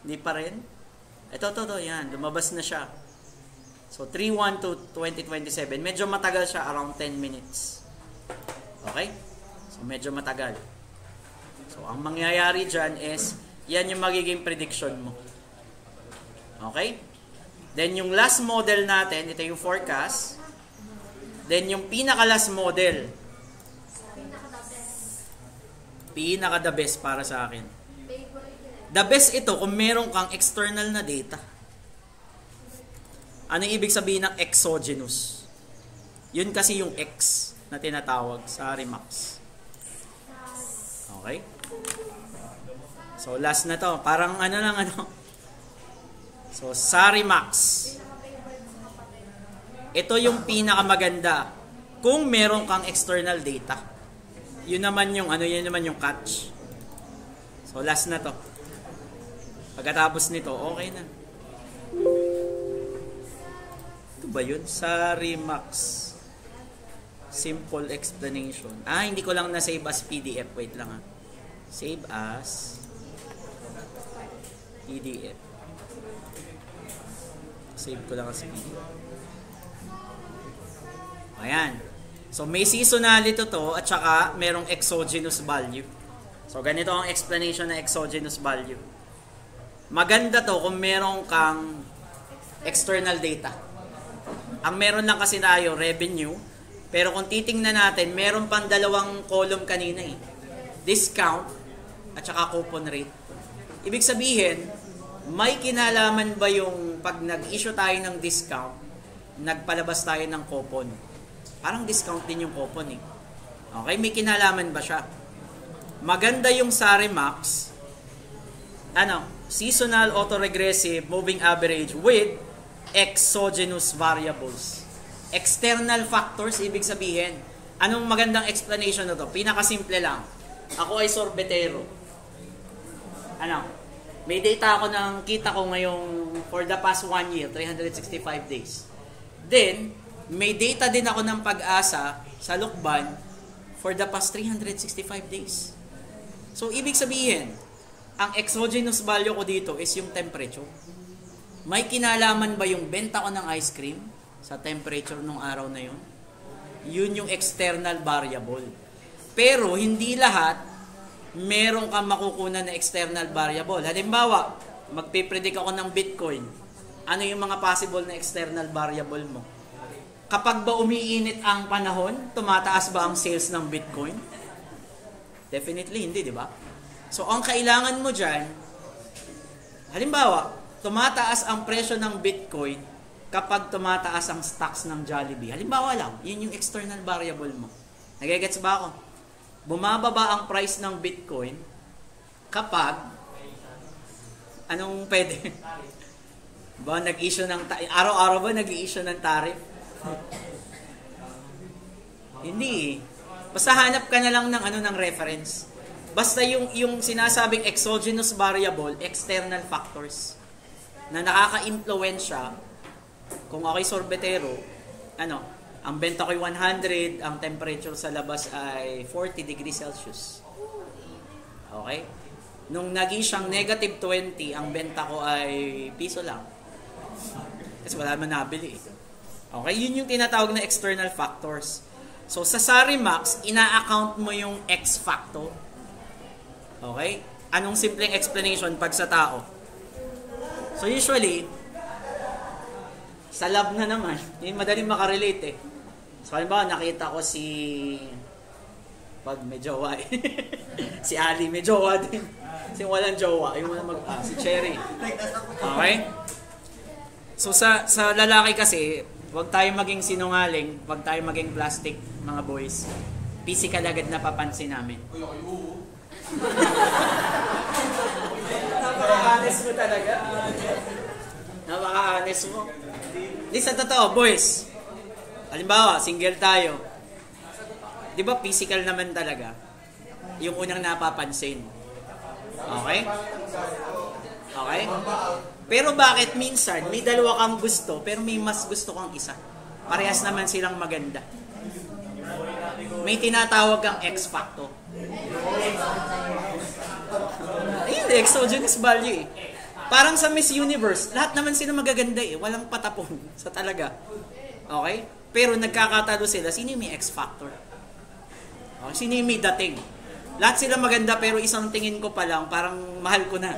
A: Hindi pa rin? Ito, yan. Lumabas na siya. So, 312-2027. Medyo matagal siya, around 10 minutes. Okay? So, medyo matagal. So, ang mangyayari dyan is, yan yung magiging prediction mo. Okay? Then, yung last model natin, ito yung forecast. Then, yung pinaka-last model. Pinaka-the best para sa akin. The best ito kung meron kang external na data. Ano yung ibig sabihin ng exogenous? Yun kasi yung X na tinatawag sa Remax. Okay? So, last na to. Parang So, Sarimax. Ito yung pinakamaganda kung meron kang external data. yun naman yung catch. So last na to. Pagkatapos nito, okay na. Ito ba yun? Sa Remax. Simple explanation. Hindi ko lang na-save as PDF. Wait lang ha. Save as PDF. Save ko lang as PDF. Ayan. So may seasonality to at saka merong exogenous value. So ganito ang explanation ng exogenous value. Maganda to kung merong kang external data. Ang meron lang kasi tayo revenue, pero kung titingnan natin, meron pang dalawang column kanina eh. Discount at saka coupon rate. Ibig sabihin, may kinalaman ba yung pag nag-issue tayo ng discount, nagpalabas tayo ng coupon? Parang discount din yung coupon eh. Okay, may kinalaman ba siya? Maganda yung sa Remax, seasonal autoregressive moving average with exogenous variables. External factors, ibig sabihin. Anong magandang explanation na to? Pinakasimple lang. Ako ay sorbetero. May data ako ng kita ko ngayong for the past 1 year, 365 days. Then, may data din ako ng Pag-asa sa Lukban for the past 365 days. So, ibig sabihin, ang exogenous value ko dito is yung temperature. May kinalaman ba yung benta ko ng ice cream sa temperature nung araw na yun? Yun yung external variable. Pero, hindi lahat meron kang makukunan na external variable. Halimbawa, magpipredict ako ng Bitcoin. Ano yung mga possible na external variable mo? Kapag ba umiinit ang panahon, tumataas ba ang sales ng Bitcoin? Definitely hindi, di ba? So, ang kailangan mo dyan, halimbawa, tumataas ang presyo ng Bitcoin kapag tumataas ang stocks ng Jollibee. Halimbawa lang, yun yung external variable mo. Nagigets ba ako? Bumababa ang price ng Bitcoin kapag, anong pwede? Ba, nag-issue ng, araw-araw ba nag-i-issue ng tariff? Hindi. Basta hanap ka na lang ng reference. Basta yung sinasabing exogenous variable, external factors na nakaka-impluwensya. Kung ako'y sorbetero, ang benta ko'y 100, ang temperature sa labas ay 40 degrees Celsius. Okay? Nung naging siyang negative 20, ang benta ko ay piso lang. Kasi wala naman nabili. Okay? Yun yung tinatawag na external factors. So, sa Sarimax, ina-account mo yung X factor. Okay? Anong simpleng explanation pag sa tao? So, usually, sa lab na naman, yung madaling makarelate eh. So, halimbawa, nakita ko pag may jowa eh. Si Ali, may jowa din. Si walang jowa, yung walang si Cherry. Okay? So, sa lalaki kasi, huwag tayo maging sinungaling, huwag tayo maging plastic, mga boys. Physical agad na papansin namin. Napaka-honest mo talaga. Napaka-honest mo. Di sa totoo, boys. Halimbawa, single tayo. Di ba physical naman talaga? Yung unang napapansin. Okay? Okay? Pero bakit minsan, may dalawa kang gusto, pero may mas gusto kang isa? Parehas naman silang maganda. May tinatawag kang X factor. Ayun, exogenous value eh. Parang sa Miss Universe, lahat naman sila magaganda eh. Walang patapon sa talaga. Okay? Pero nagkakatalo sila, sino yung may X factor? Okay? Sino yung may dating? Lahat sila maganda pero isang tingin ko pa lang, parang mahal ko na.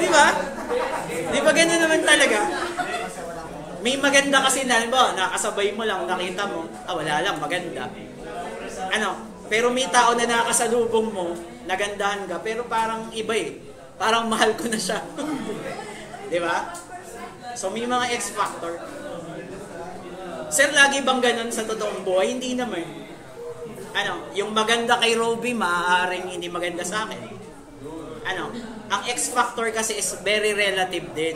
A: Di ba? Di ba ganyan naman talaga? May maganda kasi na, nakasabay mo lang, nakita mo, wala lang, maganda. Pero may tao na nakasalubong mo, nagandahan ka, pero parang iba eh. Parang mahal ko na siya. Di ba? So may mga X factor. Sir, lagi bang ganun sa totoong buhay? Hindi naman. Yung maganda kay Robby, maaaring hindi maganda sa akin. Ang X factor kasi is very relative din.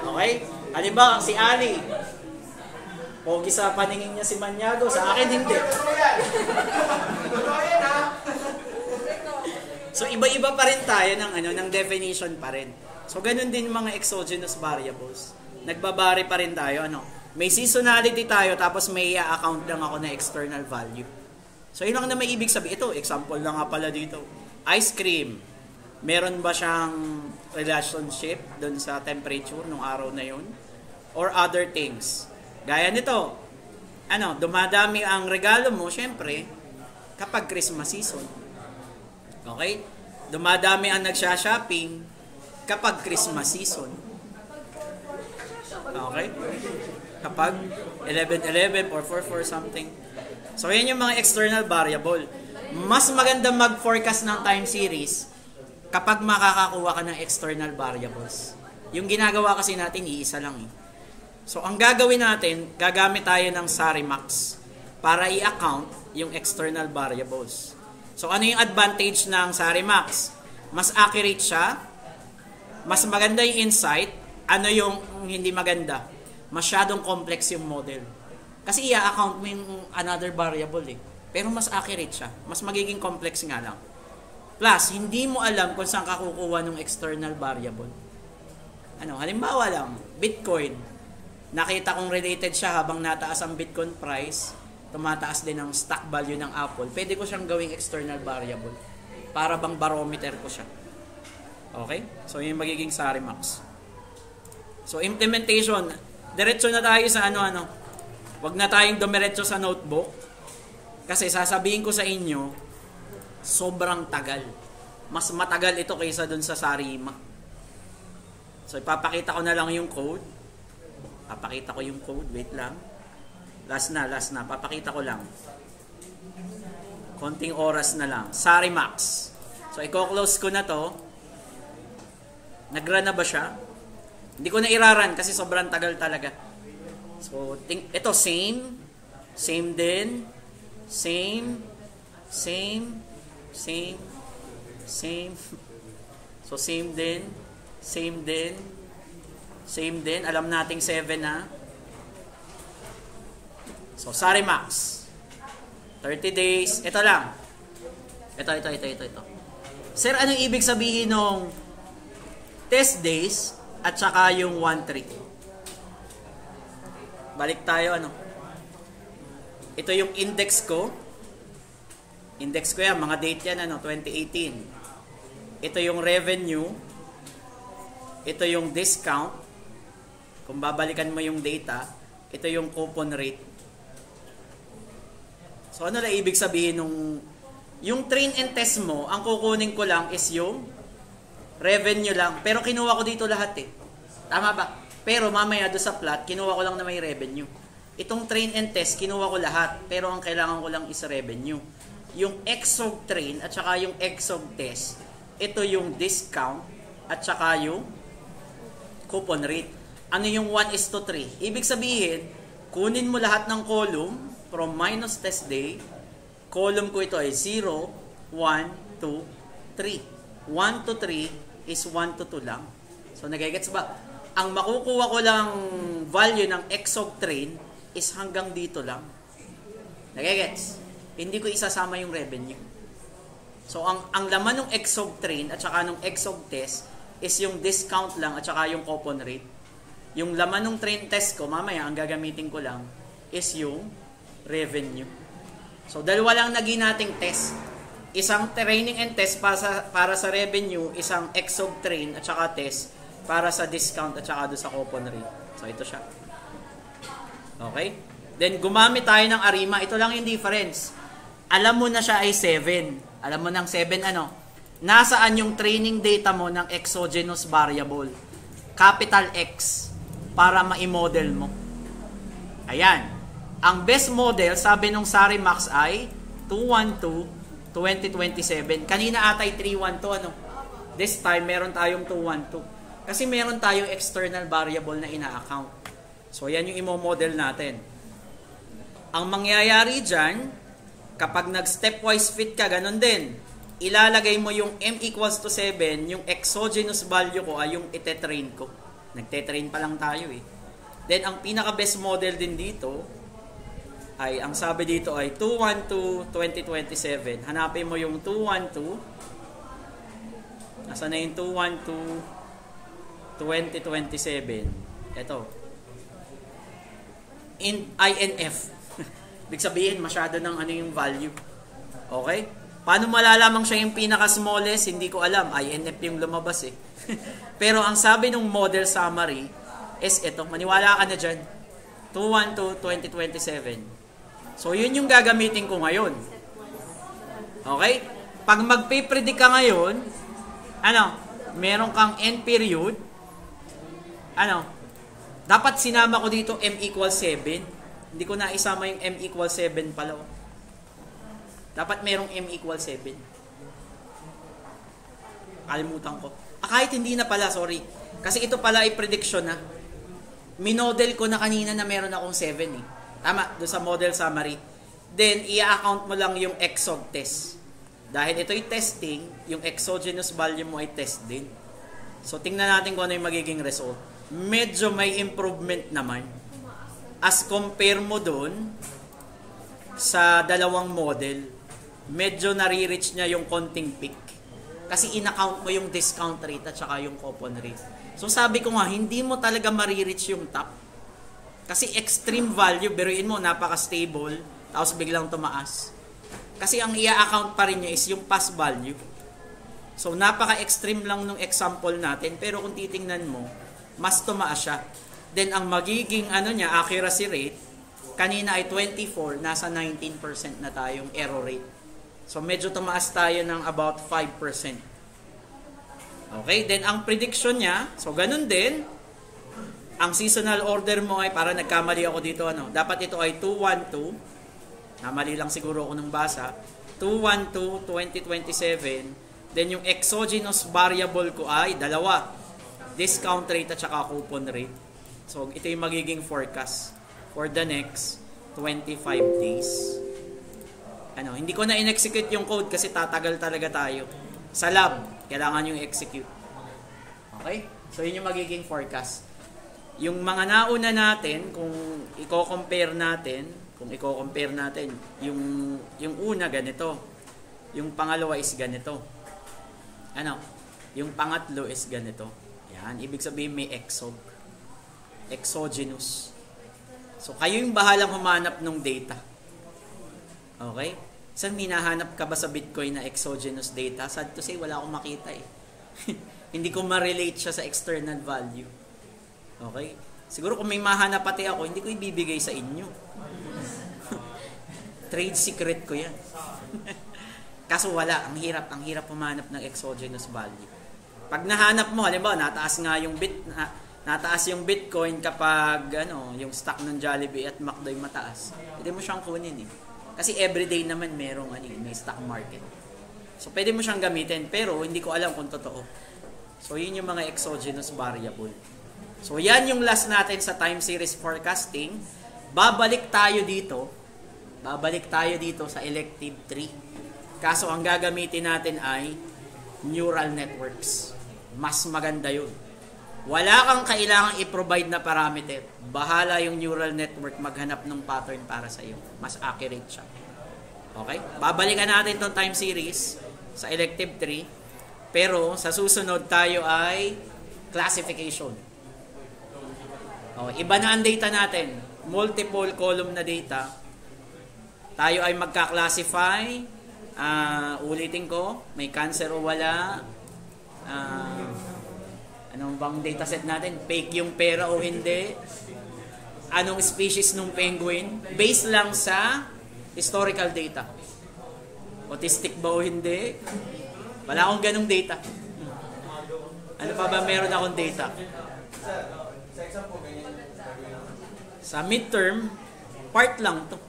A: Okay? Halimbawa, si Ali. Pogi sa paningin niya si Maniago, sa akin hindi. So iba-iba pa rin tayo ng definition pa rin. So ganun din mga exogenous variables. Nagbabari pa rin tayo, May seasonality tayo tapos may account lang ako na external value. So yun lang na may ibig sabihin. Ito, example lang nga pala dito. Ice cream. Meron ba siyang relationship doon sa temperature nung araw na yun? Or other things? Gaya nito. Dumadami ang regalo mo, syempre, kapag Christmas season. Okay? Dumadami ang nagsha-shopping kapag Christmas season. Okay? Kapag 11-11 or 4-4 something. So, yan yung mga external variable. Mas maganda mag-forecast ng time series kapag makakakuha ka ng external variables. Yung ginagawa kasi natin, iisa lang eh. So, ang gagawin natin, gagamit tayo ng Sarimax para i-account yung external variables. So, ano yung advantage ng Sarimax? Mas accurate siya, mas maganda yung insight. Ano yung hindi maganda? Masyadong complex yung model. Kasi i-account mo yung another variable eh. Pero mas accurate siya. Mas magiging complex nga lang. Plus, hindi mo alam kung saan ka kukuha ng external variable. Halimbawa lang, Bitcoin. Nakita kong related siya habang nataas ang Bitcoin price, tumataas din ang stock value ng Apple. Pwede ko siyang gawing external variable. Para bang barometer ko siya. Okay? So, yung magiging Sarimax. So, implementation. Diretso na tayo sa Huwag na tayong dumiretso sa notebook. Kasi sasabihin ko sa inyo, sobrang tagal. Mas matagal ito kaysa dun sa Sarima. So, ipapakita ko na lang yung code. Papakita ko yung code. Wait lang. Last na. Papakita ko lang. Konting oras na lang. Sarimax. So, i-close ko na to. Nag-run na ba siya? Hindi ko na iraran kasi sobrang tagal talaga. So, ito, same. Same din. Same. So, same din. Alam nating 7 na. So, Sarimax. 30 days. Ito lang. Ito. Sir, anong ibig sabihin ng test days at saka yung 1-3? Balik tayo, Ito yung index ko. Index ko yan, mga date yan, 2018. Ito yung revenue. Ito yung discount. Kung babalikan mo yung data, ito yung coupon rate. So, ano na ibig sabihin nung yung train and test mo, ang kukunin ko lang is yung revenue lang. Pero kinuha ko dito lahat eh. Tama ba? Pero mamaya doon sa plot, kinuha ko lang na may revenue. Itong train and test, kinuha ko lahat. Pero ang kailangan ko lang is revenue. Yung exog train at saka yung exog test, ito yung discount at saka yung coupon rate. Ano yung 1:3? Ibig sabihin, kunin mo lahat ng column from minus test day. Column ko ito ay 0, 1, 2, 3. 1 to 3 is 1 to 2 lang. So, nagigets ba? Ang makukuha ko lang value ng exog train is hanggang dito lang. Nagigets? Hindi ko isasama yung revenue. So, ang laman ng exog train at saka ng exog test is yung discount lang at saka yung coupon rate. Yung laman ng train test ko, mamaya, ang gagamitin ko lang is yung revenue. So, dalawa lang naging nating test. Isang training and test para sa revenue, isang exog train at saka test para sa discount at saka doon sa coupon rate. So, ito siya. Okay? Then, gumamit tayo ng Arima. Ito lang yung difference. Alam mo na siya ay 7. Alam mo ng 7 Nasaan yung training data mo ng exogenous variable? Capital X. Para ma-model mo. Ayan. Ang best model, sabi nung Sarimax ay 212-2027. Kanina atay 312, This time, meron tayong 212. Kasi meron tayong external variable na ina-account. So, yan yung imo-model natin. Ang mangyayari dyan, kapag nag-stepwise fit ka, ganun din. Ilalagay mo yung m equals to 7, yung exogenous value ko ay yung ite-train ko. Nagte-train pa lang tayo eh. Then, ang pinaka-best model din dito, ay, ang sabi dito ay 212-2027. Hanapin mo yung 212. Nasaan na yung 212-2027? Ito. INF. Ibig sabihin, masyado ng ano yung value. Okay? Paano malalamang siya yung pinaka-smallest? Hindi ko alam. INF yung lumabas eh. Pero ang sabi ng model summary is ito. Maniwala ka na dyan. 212-2027. So, yun yung gagamitin ko ngayon. Okay? Pag magpipredict ka ngayon, meron kang end period, dapat sinama ko dito m equals 7. Hindi ko na isama yung m equals 7 pala. Dapat merong m equals 7. Kalimutan ko. Kahit hindi na pala, sorry. Kasi ito pala ay prediction na. Minodel ko na kanina na meron akong 7 eh. Tama, doon sa model summary. Then, i-account mo lang yung exog test. Dahil ito'y testing, yung exogenous value mo ay test din. So, tingnan natin kung ano yung magiging result. Medyo may improvement naman. As compare mo doon sa dalawang model, medyo nare-reach niya yung konting peak. Kasi in-account mo yung discount rate at saka yung coupon rate. So, sabi ko nga, hindi mo talaga mare-reach yung top. Kasi extreme value, biruin mo, napaka-stable, tapos biglang tumaas. Kasi ang i-account pa rin niya is yung past value. So, napaka-extreme lang nung example natin, pero kung titingnan mo, mas tumaas siya. Then, ang magiging accuracy rate, kanina ay 24, nasa 19% na tayong error rate. So, medyo tumaas tayo ng about 5%. Okay, then ang prediction niya, so ganun din, ang seasonal order mo ay, para nagkamali ako dito, dapat ito ay 212, namali lang siguro ako ng basa, 212-2027, then yung exogenous variable ko ay dalawa, discount rate at saka coupon rate. So, ito yung magiging forecast for the next 25 days. Hindi ko na in-execute yung code kasi tatagal talaga tayo. Sa lab, kailangan yung execute. Okay? So, yun yung magiging forecast. Yung mga nauna natin, kung i-compare natin, yung una ganito, yung pangalawa is ganito. Yung pangatlo is ganito. Yan, ibig sabihin may exogenous. So, kayo yung bahalang humanap ng data. Okay? Saan minahanap ka ba sa Bitcoin na exogenous data? Sad to say, wala akong makita eh. Hindi ko ma-relate siya sa external value. Okay? Siguro kung may mahanap pati ako, hindi ko ibibigay sa inyo. Trade secret ko yan. Kaso wala, ang hirap humanap ng exogenous value. Pag nahanap mo, halimbawa, nataas yung Bitcoin kapag yung stock ng Jollibee at McDo yung mataas. Pwede mo siyang kunin eh. Kasi everyday naman merong may stock market. So pwede mo siyang gamitin pero hindi ko alam kung totoo. So yun yung mga exogenous variable. So yan yung last natin sa time series forecasting. Babalik tayo dito sa elective 3. Kaso ang gagamitin natin ay neural networks. Mas maganda yun. Wala kang kailangang i-provide na parameter. Bahala yung neural network maghanap ng pattern para sa iyo. Mas accurate siya. Okay? Babalikan natin itong time series sa elective 3. Pero sa susunod tayo ay classification. Iba na ang data natin. Multiple column na data. Tayo ay magka-classify. Ulitin ko, may cancer o wala. Anong bang dataset natin? Fake yung pera o hindi? Anong species ng penguin? Based lang sa historical data. Autistic ba o hindi? Wala akong ganong data. Ano pa ba meron akong data?
B: Sa example, ganyan.
A: Sa midterm, part lang to.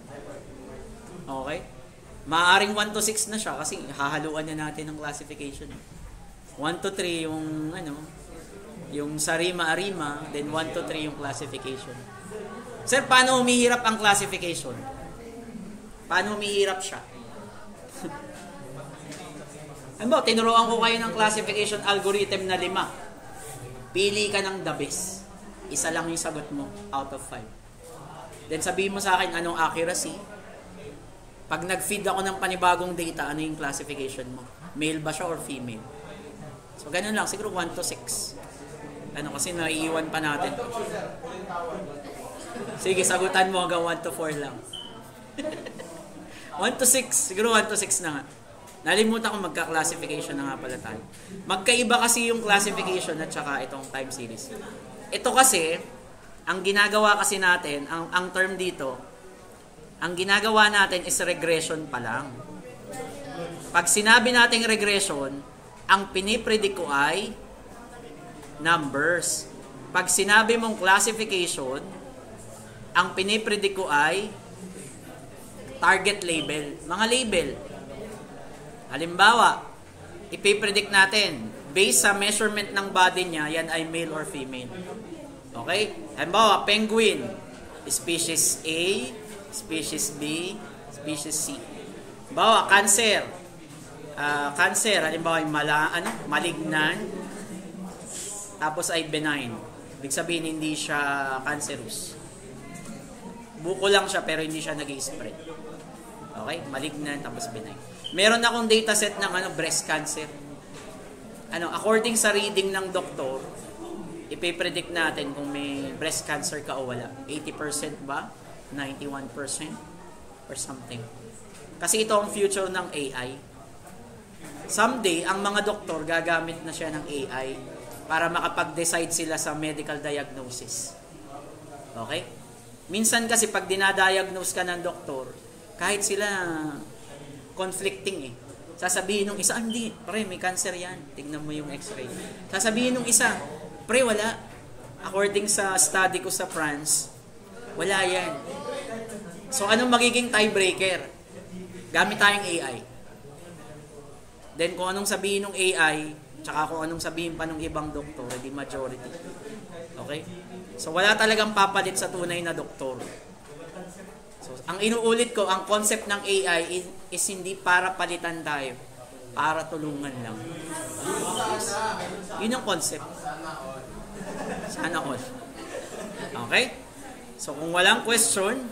A: Okay? Maaring 1 to 6 na siya kasi hahaluan na natin ng classification. 1 to 3 yung sarima-arima, then 1 to 3 yung classification. Sir, paano humihirap ang classification? Paano humihirap siya? Tinuruan ko kayo ng classification algorithm na 5. Pili ka ng the best. Isa lang yung sagot mo out of 5. Then sabihin mo sa akin anong accuracy. Pag nag-feed ako ng panibagong data, ano yung classification mo? Male ba siya or female? So ganun lang, siguro 1 to 6. Ano kasi naiiwan pa natin. Sige, sagutan mo hanggang 1 to 4 lang. 1 to 6, siguro 1 to 6 na nga. Nalimutan ko magka-classification na nga pala tayo. Magkaiba kasi yung classification at saka itong time series. Ito kasi, ang ginagawa kasi natin, ang term dito, ang ginagawa natin is regression pa lang. Pag sinabi nating regression, ang pinipredict ko ay numbers. Pag sinabi mong classification, ang pinipredict ko ay target label. Mga label. Halimbawa, ipipredict natin, based sa measurement ng body niya, yan ay male or female. Okay? Halimbawa, penguin, species A, species B, species C. Halimbawa, cancer. Cancer, halimbawa, malignant, tapos ay benign. Ibig sabihin, hindi siya cancerous. Buko lang siya, pero hindi siya nag-i-spread. Okay? Malignant, tapos benign. Meron akong dataset ng breast cancer. According sa reading ng doktor, ipipredict natin kung may breast cancer ka o wala. 80% ba? 91%? Or something. Kasi ito ang future ng AI. Someday, ang mga doktor gagamit na siya ng AI para makapag-decide sila sa medical diagnosis. Okay? Minsan kasi pag dinadiagnose ka ng doktor, kahit sila conflicting sasabihin nung isa, hindi, pre, may cancer yan. Tignan mo yung x-ray. Sasabihin nung isa, pre, wala. According sa study ko sa France, wala yan. So, anong magiging tiebreaker? Gamit tayong AI. Then, kung anong sabihin ng AI, tsaka kung anong sabihin pa ng ibang doktor, hindi majority. Okay? So, wala talagang papalit sa tunay na doktor. So, ang inuulit ko, ang concept ng AI is hindi para palitan tayo, para tulungan lang. Yes. Yun yung concept. Sana all. Okay? So, kung walang question,